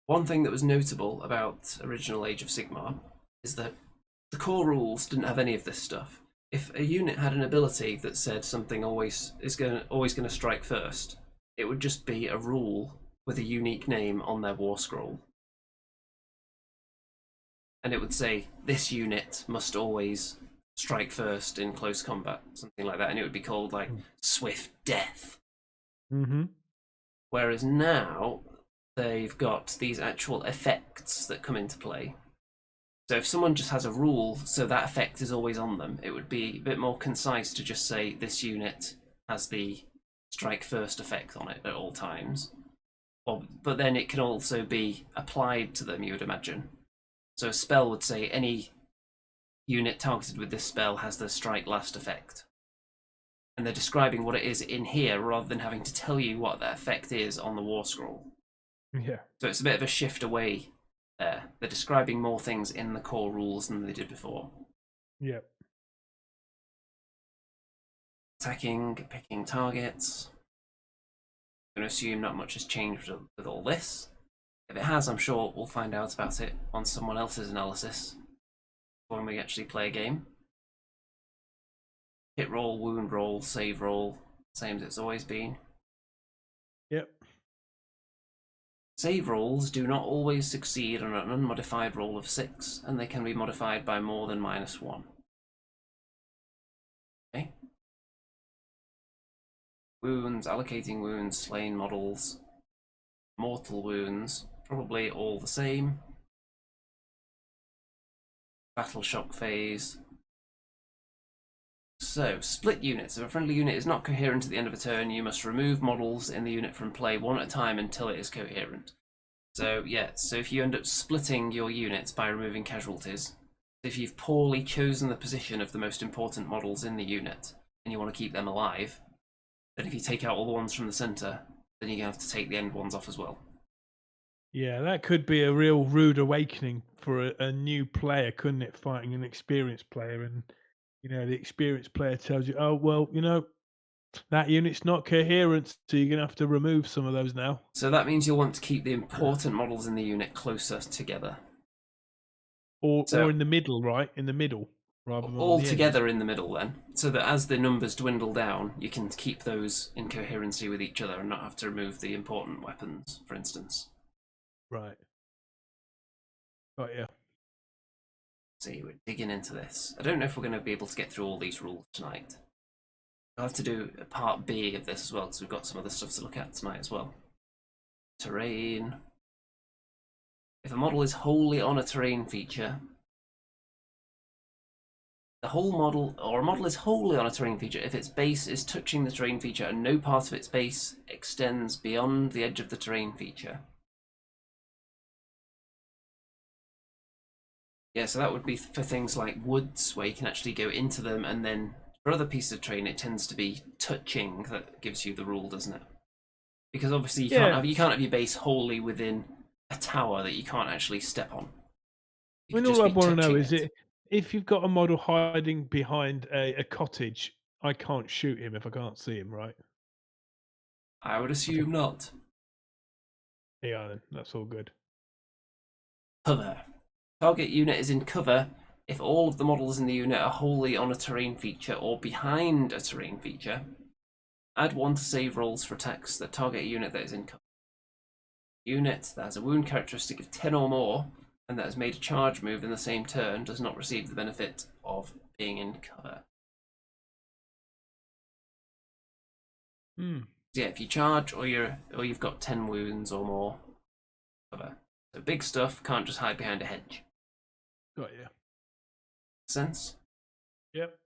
one thing that was notable about original Age of Sigmar, is that the core rules didn't have any of this stuff. If a unit had an ability that said something always going to strike first, it would just be a rule with a unique name on their war scroll. And it would say, this unit must always strike first in close combat, something like that, and it would be called like Swift Death. Mm-hmm. Whereas now, they've got these actual effects that come into play. So if someone just has a rule so that effect is always on them, it would be a bit more concise to just say this unit has the strike first effect on it at all times. But then it can also be applied to them, you would imagine. So a spell would say any unit targeted with this spell has the strike last effect. And they're describing what it is in here rather than having to tell you what that effect is on the war scroll. Yeah. So it's a bit of a shift away there. They're describing more things in the core rules than they did before. Yep. Attacking, picking targets. I'm going to assume not much has changed with all this. If it has, I'm sure we'll find out about it on someone else's analysis when we actually play a game. Hit roll, wound roll, save roll, same as it's always been. Yep. Save rolls do not always succeed on an unmodified roll of 6, and they can be modified by more than -1. Okay. Wounds, allocating wounds, slain models, mortal wounds, probably all the same. Battle shock phase. So, split units. If a friendly unit is not coherent at the end of a turn, you must remove models in the unit from play one at a time until it is coherent. So, yeah, so if you end up splitting your units by removing casualties, if you've poorly chosen the position of the most important models in the unit, and you want to keep them alive, then if you take out all the ones from the centre, then you're going to have to take the end ones off as well. Yeah, that could be a real rude awakening for a new player, couldn't it? Fighting an experienced player, and You know, the experienced player tells you, "Oh well, you know, that unit's not coherent, so you're gonna have to remove some of those now." So that means you'll want to keep the important models in the unit closer together. Or So in the middle, right? In the middle, rather than on all the edges. together in the middle then, so that as the numbers dwindle down, you can keep those in coherency with each other and not have to remove the important weapons, for instance. Right. Got you. See, we're digging into this. I don't know if we're going to be able to get through all these rules tonight. I'll have to do a part B of this as well, because we've got some other stuff to look at tonight as well. Terrain. If a model is wholly on a terrain feature, the whole model, or a model is wholly on a terrain feature if its base is touching the terrain feature and no part of its base extends beyond the edge of the terrain feature. Yeah, so that would be for things like woods, where you can actually go into them, and then for other pieces of terrain, it tends to be touching that gives you the rule, doesn't it? Because obviously you can't have your base wholly within a tower that you can't actually step on. I mean, all I want to know is if you've got a model hiding behind a cottage, I can't shoot him if I can't see him, right? I would assume not. Yeah, then that's all good. Cover. Target unit is in cover if all of the models in the unit are wholly on a terrain feature or behind a terrain feature. Add 1 to save rolls for attacks that target a unit that is in cover. Unit that has a wound characteristic of 10 or more and that has made a charge move in the same turn does not receive the benefit of being in cover. Yeah, if you charge or you've got 10 wounds or more, cover. So big stuff can't just hide behind a hedge. Got you. Sense? Yep.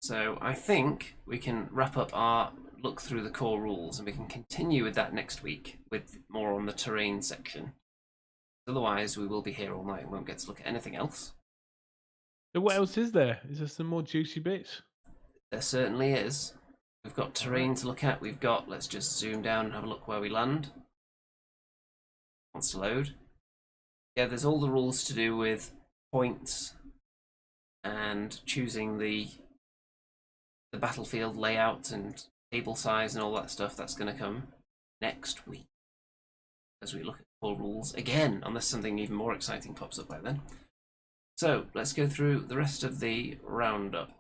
So I think we can wrap up our look through the core rules, and we can continue with that next week with more on the terrain section. Otherwise, we will be here all night and won't get to look at anything else. So what else is there? Is there some more juicy bits? There certainly is. We've got terrain to look at. We've got, let's just zoom down and have a look where we land. Wants to load. Yeah, there's all the rules to do with points and choosing the battlefield layout and table size and all that stuff. That's going to come next week as we look at core rules again, unless something even more exciting pops up by then. So let's go through the rest of the roundup.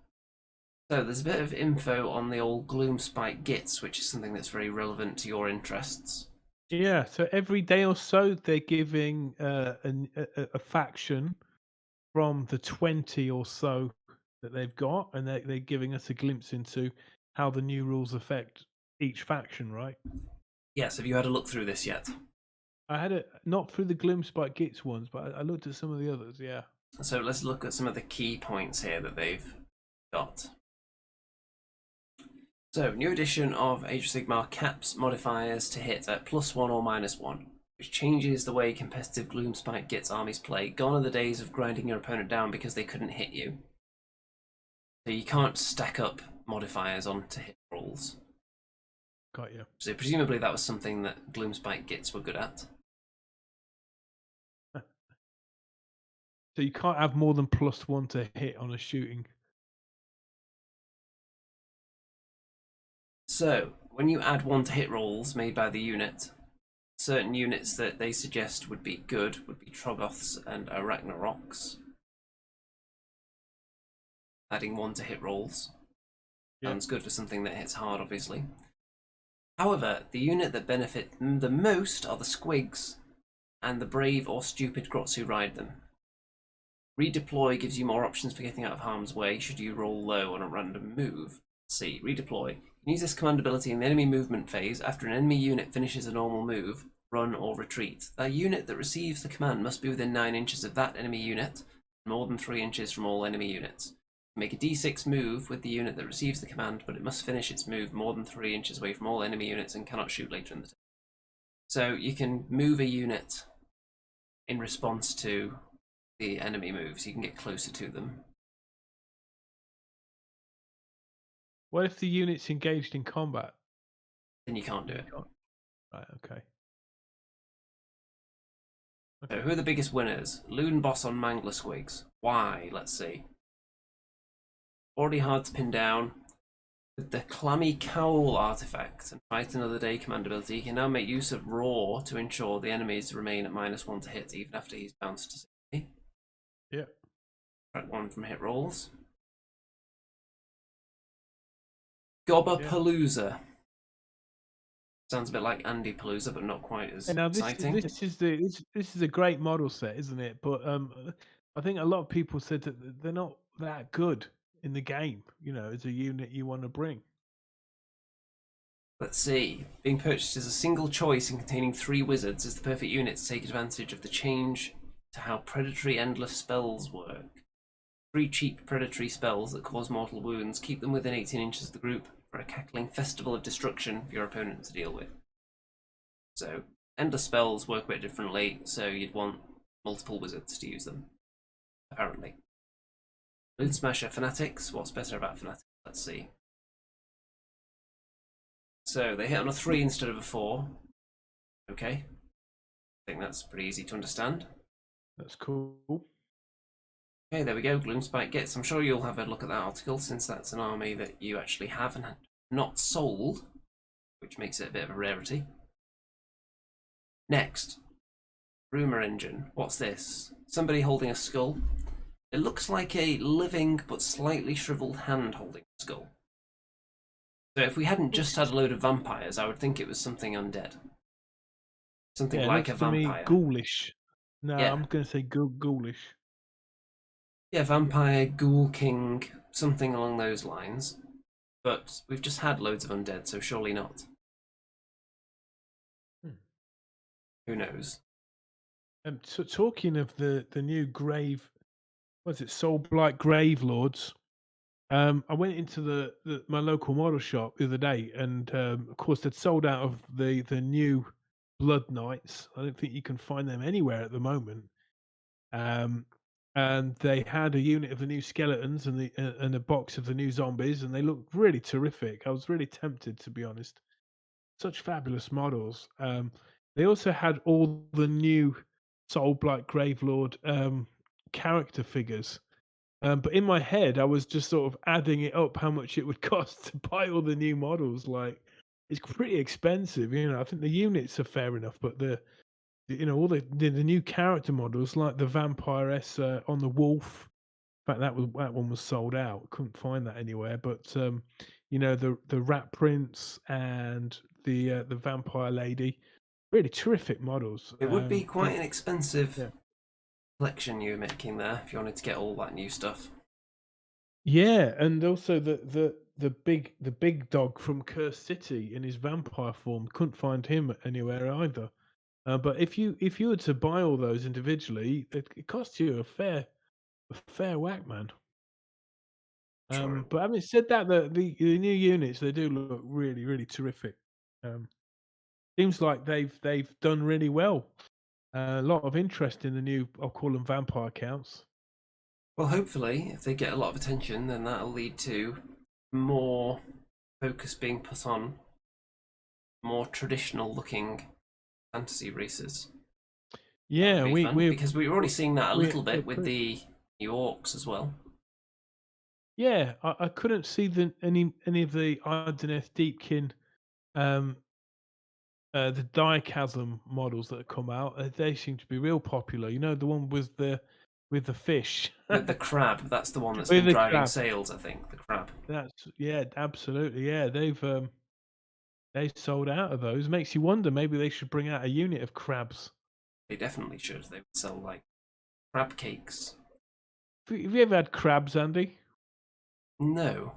So there's a bit of info on the old Gloomspike Gits, which is something that's very relevant to your interests. Yeah, so every day or so they're giving a faction from the 20 or so that they've got, and they're giving us a glimpse into how the new rules affect each faction, right? Yes, have you had a look through this yet? I had it not through the Gloomspike Gits ones, but I looked at some of the others, yeah. So let's look at some of the key points here that they've got. So, new edition of Age of Sigmar caps modifiers to hit at +1 or -1, which changes the way competitive Gloomspike Gits armies play. Gone are the days of grinding your opponent down because they couldn't hit you. So you can't stack up modifiers onto hit rolls. Got you. So presumably that was something that Gloomspike Gits were good at. So you can't have more than +1 to hit on a shooting. So, when you add 1 to hit rolls made by the unit, certain units that they suggest would be good would be Troggoths and Arachnaroks. Adding 1 to hit rolls. Sounds good for something that hits hard, obviously. However, the unit that benefit the most are the Squigs and the brave or stupid Grots who ride them. Redeploy gives you more options for getting out of harm's way should you roll low on a random move. Let's see, redeploy. You can use this command ability in the enemy movement phase after an enemy unit finishes a normal move, run or retreat. That unit that receives the command must be within 9 inches of that enemy unit, and more than 3 inches from all enemy units. Make a d6 move with the unit that receives the command, but it must finish its move more than 3 inches away from all enemy units and cannot shoot later in the turn. So you can move a unit in response to the enemy moves. You can get closer to them. What if the unit's engaged in combat? Then you can't do it. Right, okay. So who are the biggest winners? Loon Boss on Mangler Squigs. Why? Let's see. already hard to pin down. With the Clammy Cowl artifact and Fight Another Day command ability, he can now make use of Roar to ensure the enemies remain at -1 to hit even after he's bounced to 60. Yeah. Track 1 from hit rolls. Gobbapalooza. Sounds a bit like Andy Palooza, but not quite as And now exciting. this is a great model set, isn't it? But I think a lot of people said that they're not that good in the game. You know, as a unit you want to bring. Let's see. Being purchased as a single choice and containing 3 wizards is the perfect unit to take advantage of the change to how predatory endless spells work. 3 cheap predatory spells that cause mortal wounds, keep them within 18 inches of the group for a cackling festival of destruction for your opponent to deal with. So, endless spells work a bit differently, so you'd want multiple wizards to use them, apparently. Moon Smasher Fanatics. What's better about Fanatics? Let's see. So they hit on a 3 instead of a 4. Okay. I think that's pretty easy to understand. That's cool. Okay, there we go. Gloomspite Gets. I'm sure you'll have a look at that article, since that's an army that you actually have and have not sold, which makes it a bit of a rarity. Next, Rumour Engine. What's this? Somebody holding a skull. It looks like a living but slightly shriveled hand holding a skull. So if we hadn't just had a load of vampires, I would think it was something undead. Something like a vampire. Ghoulish. No, Yeah. I'm going to say ghoulish. Yeah, vampire, ghoul king, something along those lines. But we've just had loads of undead, so surely not. Who knows? So talking of the new grave, was it Soulblight Grave Lords? I went into my local model shop the other day, and of course they'd sold out of the new Blood Knights. I don't think you can find them anywhere at the moment. And they had a unit of the new skeletons and a box of the new zombies, and they looked really terrific. I was really tempted, to be honest. Such fabulous models. They also had all the new Soulblight Gravelord character figures. But in my head, I was just sort of adding it up how much it would cost to buy all the new models. Like, it's pretty expensive, you know. I think the units are fair enough, but all the new character models, like the Vampiress on the Wolf. In fact, that one was sold out. Couldn't find that anywhere. But the Rat Prince and the Vampire Lady, really terrific models. It would be quite an expensive yeah. collection you were making there if you wanted to get all that new stuff. Yeah, and also the big dog from Cursed City in his vampire form. Couldn't find him anywhere either. But if you were to buy all those individually, it costs you a fair whack, man. Sure. But having said that, the new units, they do look really, really terrific. Seems like they've done really well. A lot of interest in the new, I'll call them vampire counts. Well, hopefully, if they get a lot of attention, then that'll lead to more focus being put on more traditional looking fantasy races. Yeah, because we're already seeing that a little bit with the new orcs as well. Yeah, I couldn't see any of the Ardeneth Deepkin, the Diachasm models that have come out. They seem to be real popular. You know, the one with the fish. With the crab, that's the one that's With been the driving crab. sales, I think. The crab. Absolutely. Yeah, they sold out of those. Makes you wonder. Maybe they should bring out a unit of crabs. They definitely should. They would sell like crab cakes. Have you ever had crabs, Andy? No.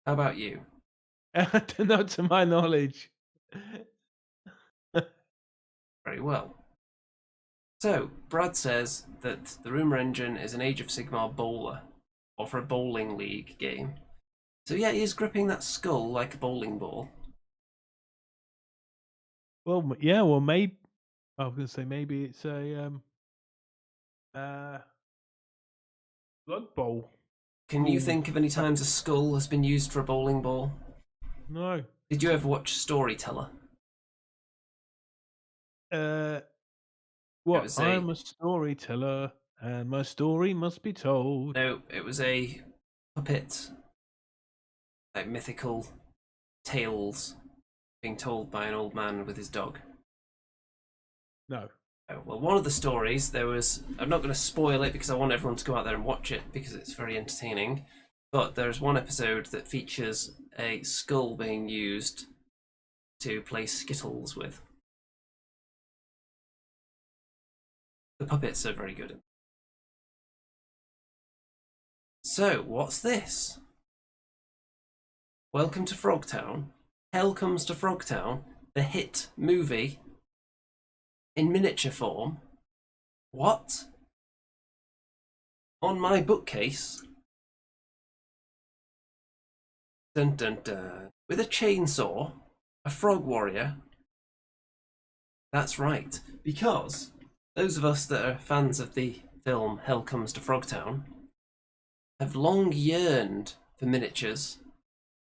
How about you? Not to my knowledge. Very well. So, Brad says that the Rumour Engine is an Age of Sigmar bowler, or for a bowling league game. So yeah, he is gripping that skull like a bowling ball. Well, yeah. Well, maybe I was going to say maybe it's a Blood Bowl. Can you think of any times a skull has been used for a bowling ball? No. Did you ever watch Storyteller? What? I'm a storyteller. and my story must be told. No, it was a puppet, like mythical tales being told by an old man with his dog. No. Oh, well, one of the stories, there was. I'm not going to spoil it because I want everyone to go out there and watch it because it's very entertaining. But there's one episode that features a skull being used to play Skittles with. The puppets are very good. So, what's this? Welcome to Frogtown. Hell Comes to Frogtown, the hit movie in miniature form. What? On my bookcase. Dun dun dun. With a chainsaw, a frog warrior. That's right, because those of us that are fans of the film Hell Comes to Frogtown have long yearned for miniatures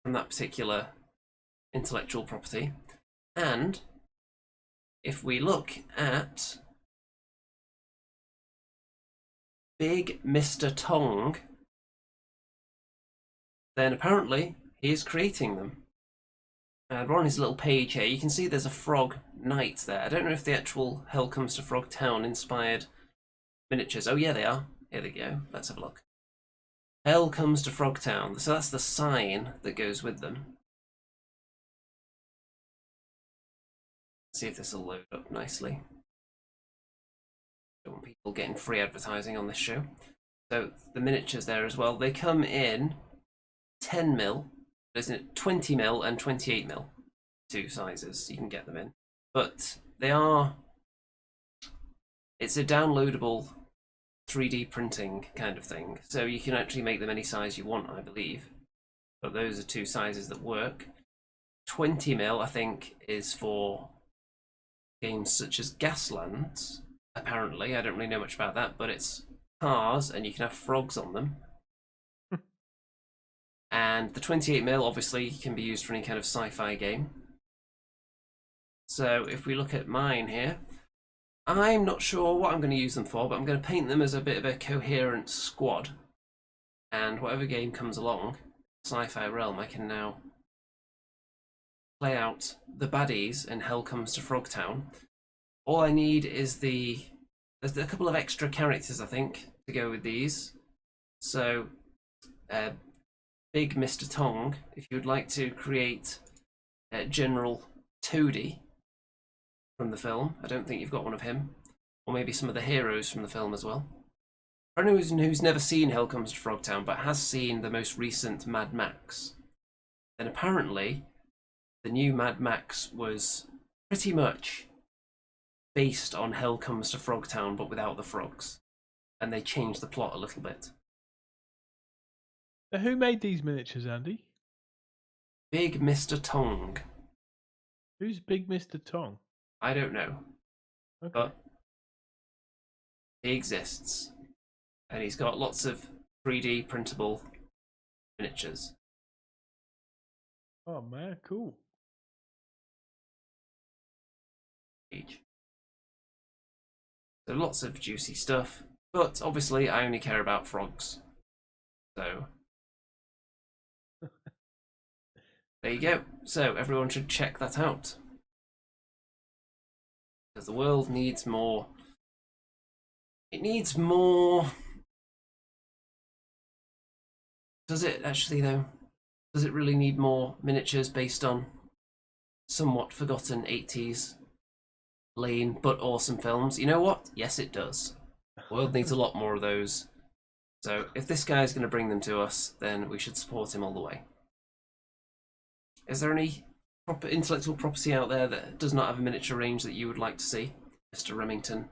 from that particular intellectual property. And if we look at Big Mr. Tong, then apparently he is creating them. And we're on his little page here. You can see there's a frog knight there. I don't know if the actual Hell Comes to Frogtown inspired miniatures. Oh yeah, they are. Here they go. Let's have a look. Hell Comes to Frogtown. So that's the sign that goes with them. See if this will load up nicely. Don't want people getting free advertising on this show. So the miniatures there as well. They come in 10mm, isn't it? 20mm and 28mm. Two sizes you can get them in. But they are. It's a downloadable 3D printing kind of thing. So you can actually make them any size you want, I believe. But those are two sizes that work. 20mm, I think, is for games such as Gaslands, apparently. I don't really know much about that, but it's cars and you can have frogs on them. And the 28mm obviously can be used for any kind of sci-fi game. So if we look at mine here, I'm not sure what I'm going to use them for, but I'm going to paint them as a bit of a coherent squad. And whatever game comes along, sci-fi realm, I can now play out the baddies in Hell Comes to Frogtown. All I need is there's a couple of extra characters, I think, to go with these. So, Big Mr. Tong, if you would like to create General Toady from the film. I don't think you've got one of him. Or maybe some of the heroes from the film as well. For anyone who's never seen Hell Comes to Frogtown, but has seen the most recent Mad Max, then apparently the new Mad Max was pretty much based on Hell Comes to Frogtown, but without the frogs. And they changed the plot a little bit. Now, who made these miniatures, Andy? Big Mr. Tong. Who's Big Mr. Tong? I don't know. Okay. But he exists. And he's got lots of 3D printable miniatures. Oh man, cool. So lots of juicy stuff. But obviously I only care about frogs. So there you go. So everyone should check that out. Because the world needs more. It needs more. Does it actually, though? Does it really need more miniatures based on somewhat forgotten 80s lame but awesome films? You know what? Yes, it does. The world needs a lot more of those. So if this guy's going to bring them to us, then we should support him all the way. Is there any proper intellectual property out there that does not have a miniature range that you would like to see, Mr. Remington?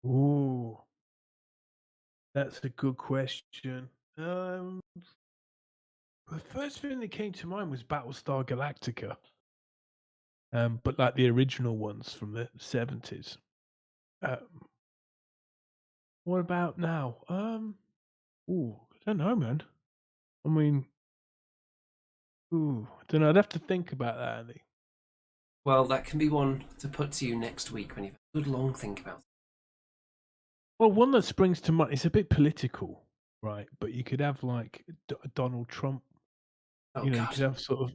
Ooh, that's a good question. The first thing that came to mind was Battlestar Galactica, but like the original ones from the 70s. What about now? Ooh, I don't know, man. I mean, ooh, I don't know. I'd have to think about that, Andy. Well, that can be one to put to you next week when you've had a good long think about it. Well, one that springs to mind. It's a bit political, right? But you could have like Donald Trump. Oh You could God, have some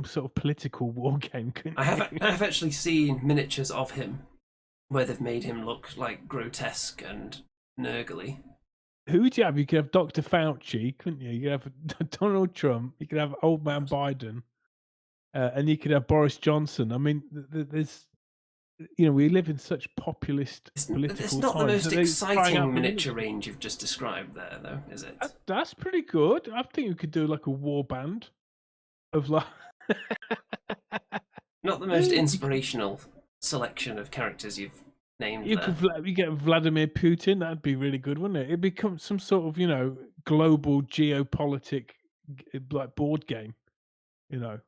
sort of political war game, couldn't you? I have actually seen miniatures of him where they've made him look like grotesque and nurgly. Who would you have? You could have Dr. Fauci, couldn't you? You could have Donald Trump. You could have old man Biden, and you could have Boris Johnson. I mean, there's, we live in such populist It's political not the times. most So they're crying out exciting for miniature miniatures. range you've just described there, though, is it? That's pretty good. I think we could do like a war band of like. Not the most inspirational selection of characters you've named You there. could you get Vladimir Putin. That'd be really good, wouldn't it? It'd become some sort of global geopolitic like board game. $1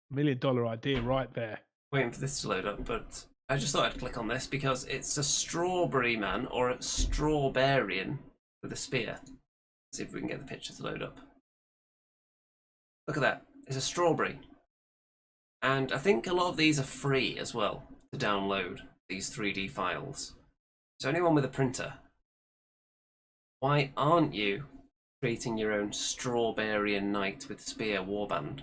million idea right there. Waiting for this to load up, but I just thought I'd click on this because it's a strawberry man or a strawberrian with a spear. Let's see if we can get the picture to load up. Look at that. It's a strawberry. And I think a lot of these are free as well to download, these 3D files. So anyone with a printer, why aren't you creating your own strawberrian knight with spear warband?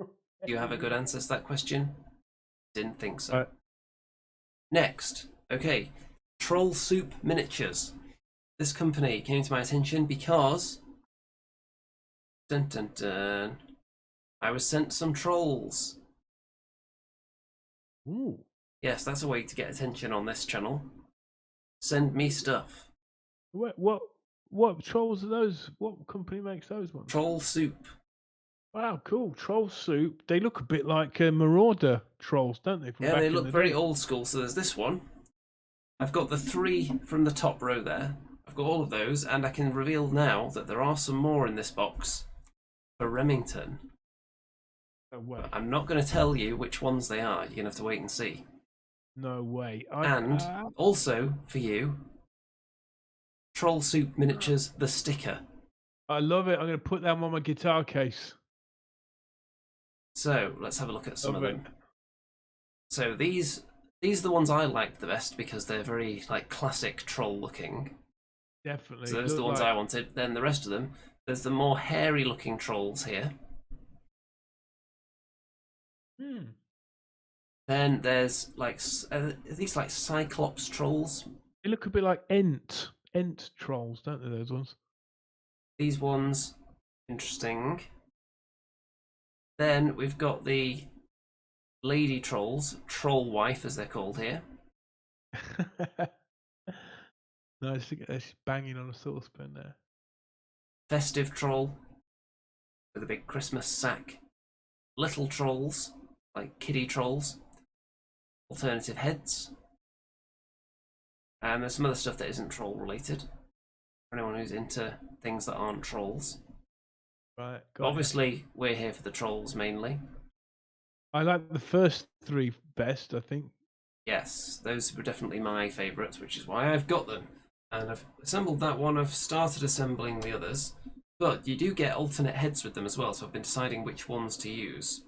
Do you have a good answer to that question? Didn't think so. Next, okay, Troll Soup Miniatures. This company came to my attention because dun dun dun, I was sent some trolls. Ooh. Yes, that's a way to get attention on this channel. Send me stuff. What trolls are those? What company makes those ones? Troll Soup. Wow, cool. Troll Soup. They look a bit like Marauder trolls, don't they? From Yeah, back they in look the very day? old school. So there's this one. I've got the 3 from the top row there. I've got all of those, and I can reveal now that there are some more in this box for Remington. No way. But I'm not going to tell you which ones they are. You're going to have to wait and see. No way. And also for you, Troll Soup Miniatures, the sticker. I love it. I'm going to put that on my guitar case. So let's have a look at some Love of it. them. So these are the ones I liked the best because they're very like classic troll looking. Definitely. So those are the ones I wanted. Then the rest of them, there's the more hairy looking trolls here. Then there's like are these like Cyclops trolls. They look a bit like Ent trolls, don't they? Those ones. These ones, interesting. Then we've got the lady trolls, troll wife as they're called here. Nice. She's banging on a saucepan there. Festive troll with a big Christmas sack. Little trolls, like kiddie trolls. Alternative heads. And there's some other stuff that isn't troll related. For anyone who's into things that aren't trolls. Right. Obviously, we're here for the trolls mainly. I like the first 3 best, I think. Yes, those were definitely my favourites, which is why I've got them. And I've assembled that one, I've started assembling the others. But you do get alternate heads with them as well, so I've been deciding which ones to use.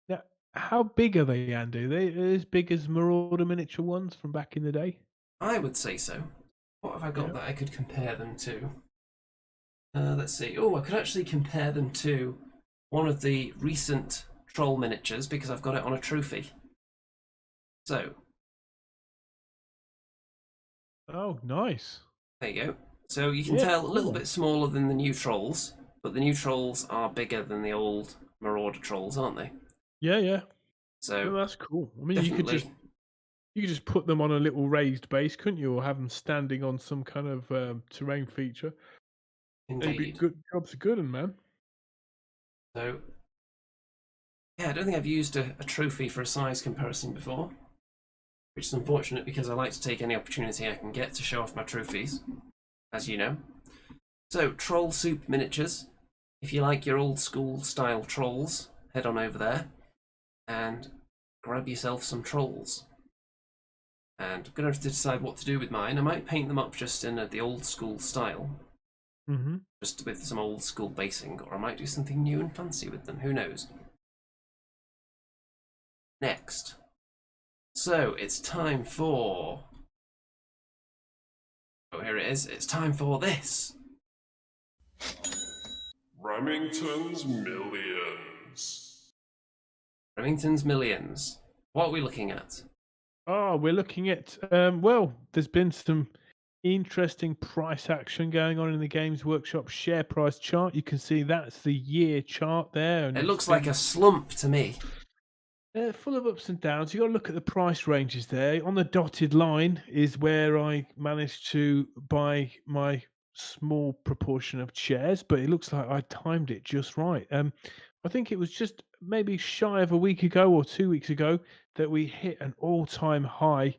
Now, how big are they, Andy? Are they as big as Marauder miniature ones from back in the day? I would say so. What have I got that I could compare them to? Let's see. Oh, I could actually compare them to one of the recent troll miniatures because I've got it on a trophy. So. Oh, nice. There you go. So you can tell a little bit smaller than the new trolls, but the new trolls are bigger than the old Marauder trolls, aren't they? Yeah. So Well, that's cool. I mean, definitely. you could just put them on a little raised base, couldn't you, or have them standing on some kind of terrain feature? They'd be Indeed. good. Jobs are good, man. So yeah, I don't think I've used a trophy for a size comparison before, which is unfortunate because I like to take any opportunity I can get to show off my trophies, as you know. So, Troll Soup Miniatures. If you like your old school style trolls, head on over there and grab yourself some trolls. And I'm going to have to decide what to do with mine. I might paint them up just in the old school style, just with some old school basing, or I might do something new and fancy with them, who knows. Next, So it's time for. Oh, here it is. It's time for this. Remington's Millions. Remington's Millions. What are we looking at? Oh, we're looking at well, there's been some interesting price action going on in the Games Workshop share price chart. You can see that's the year chart there, and It it's looks like been a slump to me. full of ups and downs. You got to look at the price ranges there. On the dotted line is where I managed to buy my small proportion of shares, but it looks like I timed it just right. I think it was just maybe shy of a week ago or 2 weeks ago that we hit an all-time high,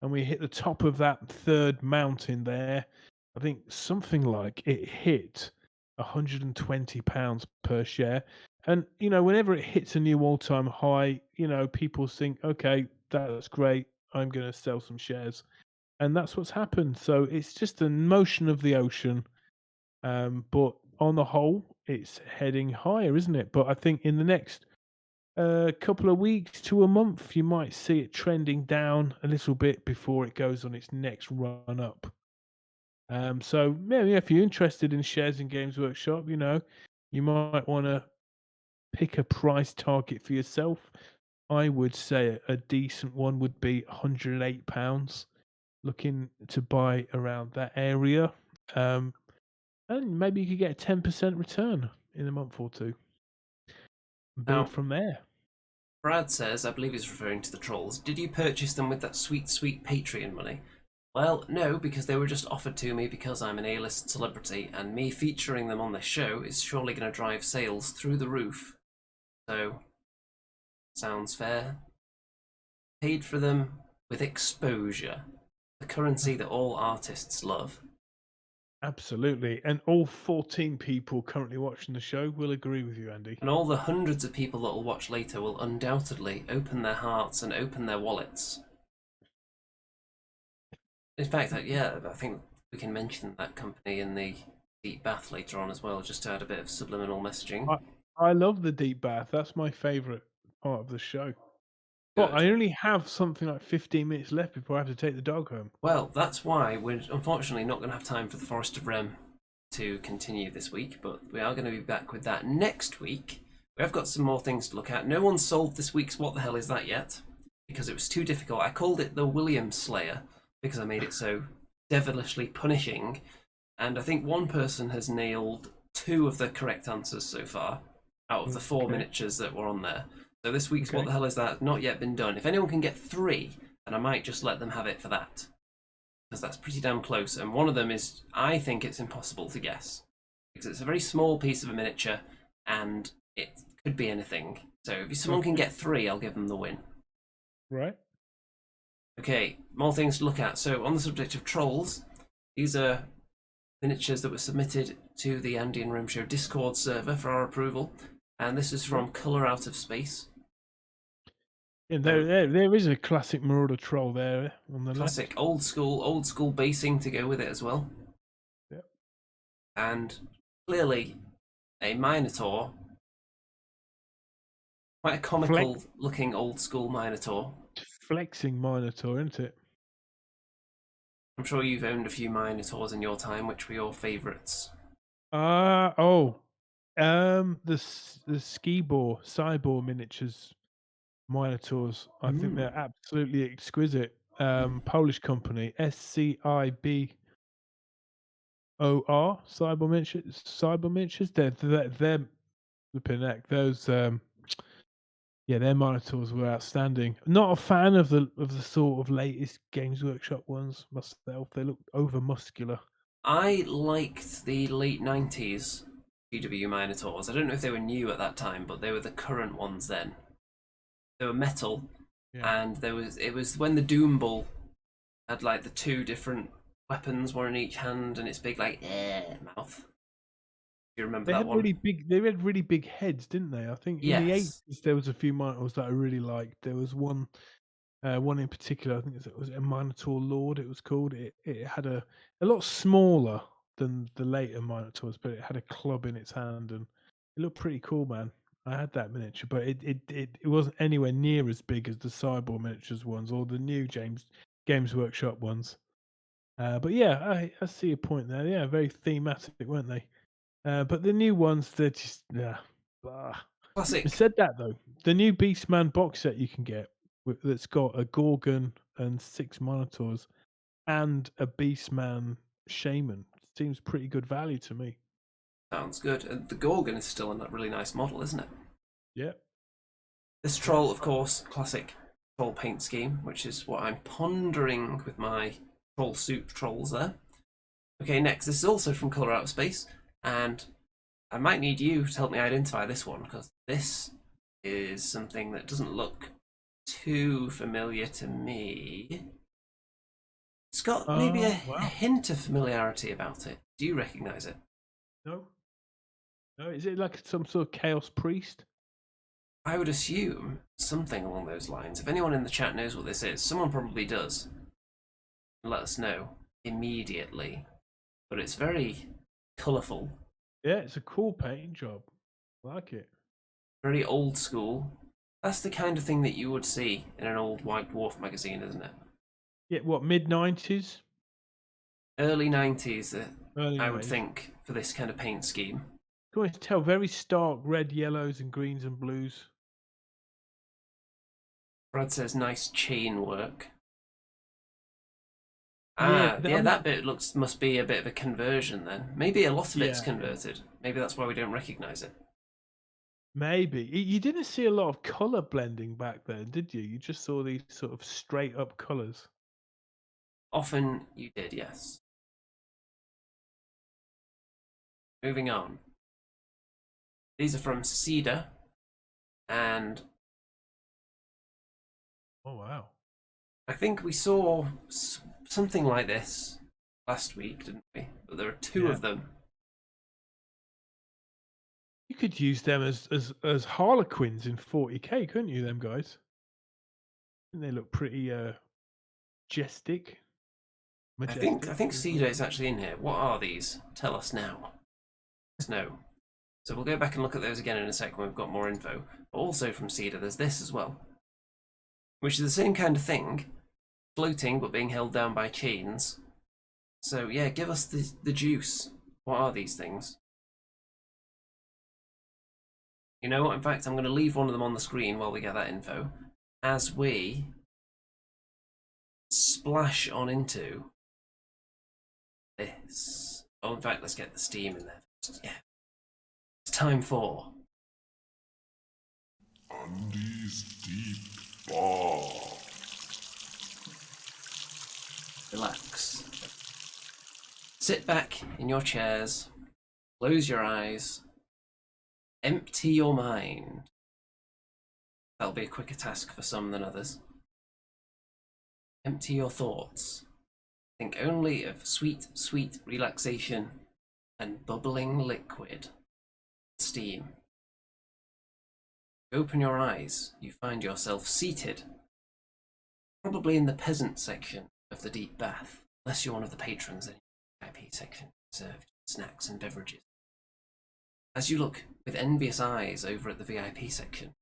and we hit the top of that third mountain there. I think something like it hit £120 per share. And whenever it hits a new all-time high, people think, okay, that's great. I'm going to sell some shares, and that's what's happened. So it's just a motion of the ocean, but on the whole, it's heading higher, isn't it? But I think in the next couple of weeks to a month, you might see it trending down a little bit before it goes on its next run up. So yeah, if you're interested in shares in Games Workshop, you might want to pick a price target for yourself. I would say a decent one would be £108. Looking to buy around that area, and maybe you could get a 10% return in a month or two. Build Now, from there. Brad says, I believe he's referring to the trolls, did you purchase them with that sweet, sweet Patreon money? Well, no, because they were just offered to me because I'm an A-list celebrity, and me featuring them on this show is surely going to drive sales through the roof. So, sounds fair. Paid for them with exposure, the currency that all artists love. Absolutely. And all 14 people currently watching the show will agree with you, Andy. And all the hundreds of people that will watch later will undoubtedly open their hearts and open their wallets. In fact, I think we can mention that company in the deep bath later on as well, just to add a bit of subliminal messaging. I love the deep bath. That's my favourite part of the show. But I only have something like 15 minutes left before I have to take the dog home. Well, that's why we're unfortunately not going to have time for the Forest of Rem to continue this week, but we are going to be back with that next week. We have got some more things to look at. No one solved this week's What the Hell Is That yet, because it was too difficult. I called it the William Slayer because I made it so devilishly punishing, and I think one person has nailed 2 of the correct answers so far out of the 4 miniatures that were on there. So this week's What the Hell Is That has not yet been done. If anyone can get 3, then I might just let them have it for that, because that's pretty damn close. And one of them is, I think it's impossible to guess, because it's a very small piece of a miniature, and it could be anything. So if someone can get 3, I'll give them the win. Right. Okay, more things to look at. So on the subject of trolls, these are miniatures that were submitted to the Andy and Rome Show Discord server for our approval, and this is from Colour Out of Space. Yeah, there is a classic Marauder troll there on the Classic left. old school basing to go with it as well. Yep. And clearly a Minotaur. Quite a comical looking old school Minotaur. Flexing Minotaur, isn't it? I'm sure you've owned a few Minotaurs in your time. Which were your favourites? The Skibor, Cybor miniatures, Minotaurs. I think they're absolutely exquisite. Polish company, SCIBOR, Cyber miniatures. Cyber miniatures. They're flipping heck. Those their Minotaurs were outstanding. Not a fan of the sort of latest Games Workshop ones myself. They look over muscular. I liked the late 90s GW Minotaurs. I don't know if they were new at that time, but they were the current ones then. They were metal, and it was when the Doom Bull had like the 2 different weapons, one in each hand, and its big like mouth. Do you remember that one? They had really big heads, didn't they? I think in the 80s there was a few Minotaurs that I really liked. There was one in particular, I think it was a Minotaur Lord, it was called. It had a lot smaller than the later Minotaurs, but it had a club in its hand, and it looked pretty cool, man. I had that miniature, but it wasn't anywhere near as big as the Cyborg miniatures ones or the new Games Workshop ones. But yeah, I see your point there. Yeah, very thematic, weren't they? But the new ones, they're just blah. Classic. Having said that though, the new Beastman box set you can get that's got a Gorgon and 6 monitors and a Beastman Shaman seems pretty good value to me. Sounds good. And the Gorgon is still a really nice model, isn't it? Yeah. This troll, of course, classic troll paint scheme, which is what I'm pondering with my troll soup trolls there. Okay, next, this is also from Colour Out of Space, and I might need you to help me identify this one, because this is something that doesn't look too familiar to me. It's got maybe a hint of familiarity about it. Do you recognise it? No. No, is it like some sort of Chaos Priest? I would assume something along those lines. If anyone in the chat knows what this is, someone probably does. Let us know immediately. But it's very colourful. Yeah, it's a cool paint job. I like it. Very old school. That's the kind of thing that you would see in an old White Dwarf magazine, isn't it? Yeah, what, mid-90s? Early 90s, Early I would 90s. think, for this kind of paint scheme. You can always tell very stark red, yellows, and greens and blues. Brad says nice chain work. Yeah, that bit must be a bit of a conversion then. Maybe a lot of it's Yeah. converted. Maybe that's why we don't recognise it. Maybe. You didn't see a lot of colour blending back then, did you? You just saw these sort of straight up colours. Often you did, yes. Moving on. These are from Cedar, and Oh, wow. I think we saw something like this last week, didn't we? But there are two Yeah. of them. You could use them as Harlequins in 40k, couldn't you, them guys? And they look pretty majestic. I think Cedar is actually in here. What are these? Tell us now. No. So we'll go back and look at those again in a sec when we've got more info. But also from Cedar, there's this as well, which is the same kind of thing, floating but being held down by chains. So yeah, give us the juice. What are these things? You know what? In fact, I'm going to leave one of them on the screen while we get that info, as we splash on into this. Oh, in fact, let's get the steam in there first. Yeah. It's time for Andy's Deep Bar. relax. Sit back in your chairs, close your eyes, empty your mind. That'll be a quicker task for some than others. Empty your thoughts. Think only of sweet, sweet relaxation and bubbling liquid. Steam. Open your eyes, you find yourself seated, probably in the peasant section of the deep bath, unless you're one of the patrons in the VIP section, served snacks and beverages. As you look with envious eyes over at the VIP section,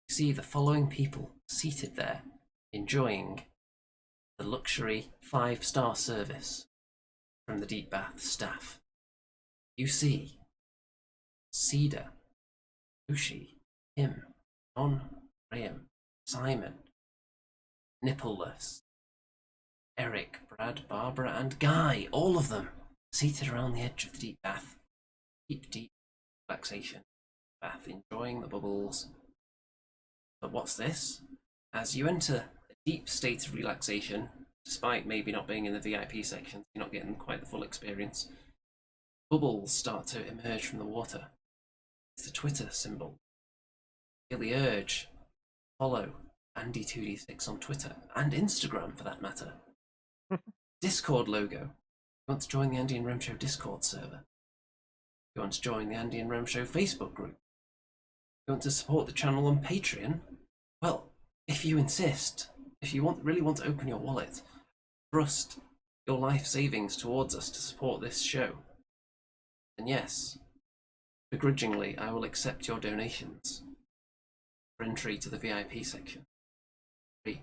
you see the following people seated there, enjoying the luxury 5-star service from the deep bath staff. You see Cedar, Ushi, Kim, John, Graham, Simon, Nippleless, Eric, Brad, Barbara, and Guy, all of them seated around the edge of the deep bath. Deep, deep relaxation bath, enjoying the bubbles. But what's this? As you enter a deep state of relaxation, despite maybe not being in the VIP section, you're not getting quite the full experience, bubbles start to emerge from the water. It's the Twitter symbol. Feel the urge. Follow Andy2D6 on Twitter and Instagram for that matter. Discord logo. You want to join the Andy and Rem Show Discord server? You want to join the Andy and Rem Show Facebook group? You want to support the channel on Patreon? Well, if you insist, if you really want to open your wallet, thrust your life savings towards us to support this show, then yes, begrudgingly I will accept your donations. for entry to the VIP section. Free.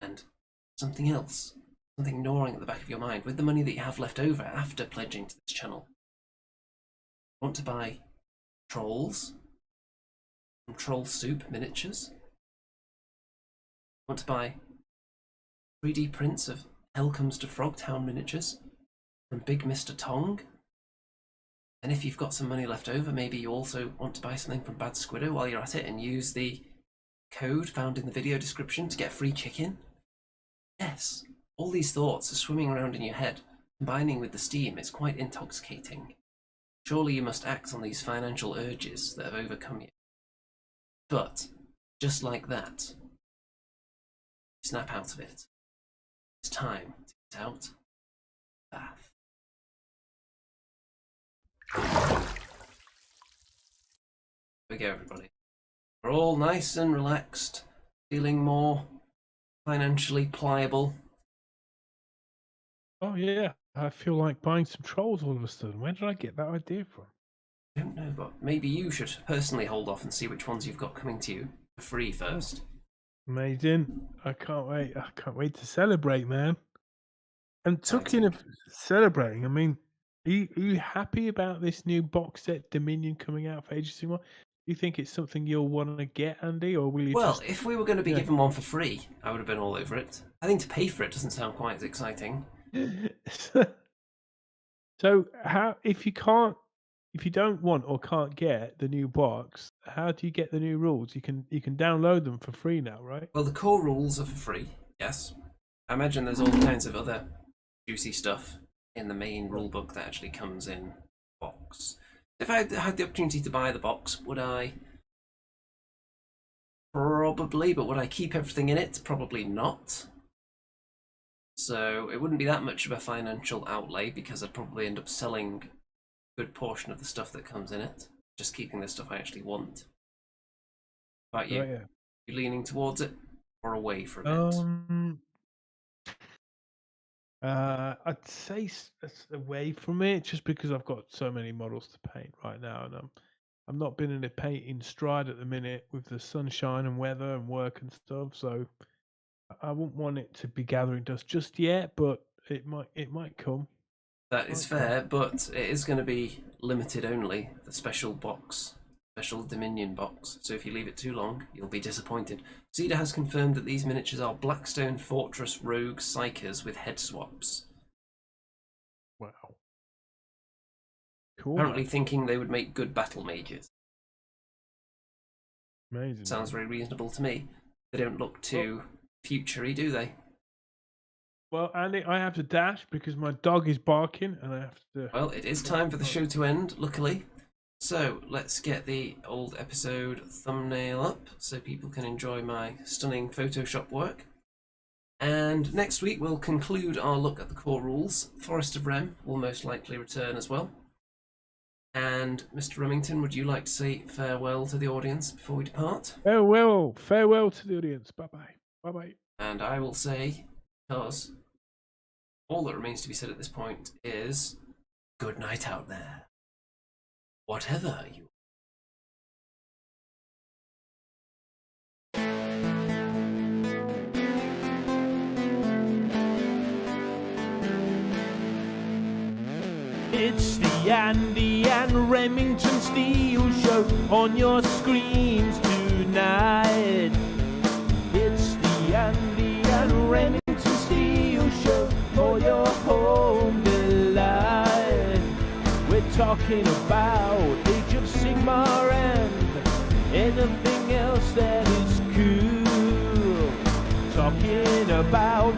And something else, something gnawing at the back of your mind, with the money that you have left over after pledging to this channel. Want to buy trolls from Troll Soup miniatures? Want to buy 3D prints of Hell Comes to Frogtown miniatures from Big Mr. Tong? And if you've got some money left over, maybe you also want to buy something from Bad Squiddo while you're at it and use the code found in the video description to get free chicken? Yes, all these thoughts are swimming around in your head, combining with the steam. It's quite intoxicating. Surely you must act on these financial urges that have overcome you. But, just like that, snap out of it. It's time to get out of the bath. Here we go, everybody. We're all nice and relaxed, feeling more financially pliable. Oh yeah, I feel like buying some trolls all of a sudden. Where did I get that idea from? I don't know, but maybe you should personally hold off and see which ones you've got coming to you for free first. Amazing! I can't wait. I can't wait to celebrate, man. And talking of celebrating, I mean, are you happy about this new box set Dominion coming out for Age of Sigmar? Do you think it's something you'll want to get, Andy, or will you? Well, if we were going to be given one for free, I would have been all over it. I think to pay for it doesn't sound quite as exciting. So how if you don't want or can't get the new box, how do you get the new rules? You can download them for free now, right? Well, the core rules are for free, yes. I imagine there's all kinds of other juicy stuff in the main rulebook that actually comes in box. If I had the opportunity to buy the box, would I? Probably, but would I keep everything in it? Probably not. So it wouldn't be that much of a financial outlay because I'd probably end up selling a good portion of the stuff that comes in it, just keeping the stuff I actually want. How about you? Right, yeah. You leaning towards it or away from it? I'd say it's away from it, just because I've got so many models to paint right now, and I'm not been in a painting stride at the minute with the sunshine and weather and work and stuff. So I wouldn't want it to be gathering dust just yet, but it might come. That is fair, but it is going to be limited only, the special box, special Dominion box. So if you leave it too long, you'll be disappointed. Cedar has confirmed that these miniatures are Blackstone Fortress Rogue Psychers with head swaps. Wow. Cool. Apparently thinking they would make good battle mages. Amazing. Sounds very reasonable to me. They don't look too future-y, do they? Well, Andy, I have to dash because my dog is barking, and I have to. Well, it is time for the show to end, luckily. So let's get the old episode thumbnail up so people can enjoy my stunning Photoshop work. And next week we'll conclude our look at the core rules. Forest of Rem will most likely return as well. And Mr. Remington, would you like to say farewell to the audience before we depart? Farewell to the audience. Bye bye. And I will say, because all that remains to be said at this point is good night out there. Whatever you. It's the Andy and Remington Steel Show on your screens tonight. It's the Andy and Remington Steel Show for your home delight. We're talking about Age of Sigmar and anything else that is cool. Talking about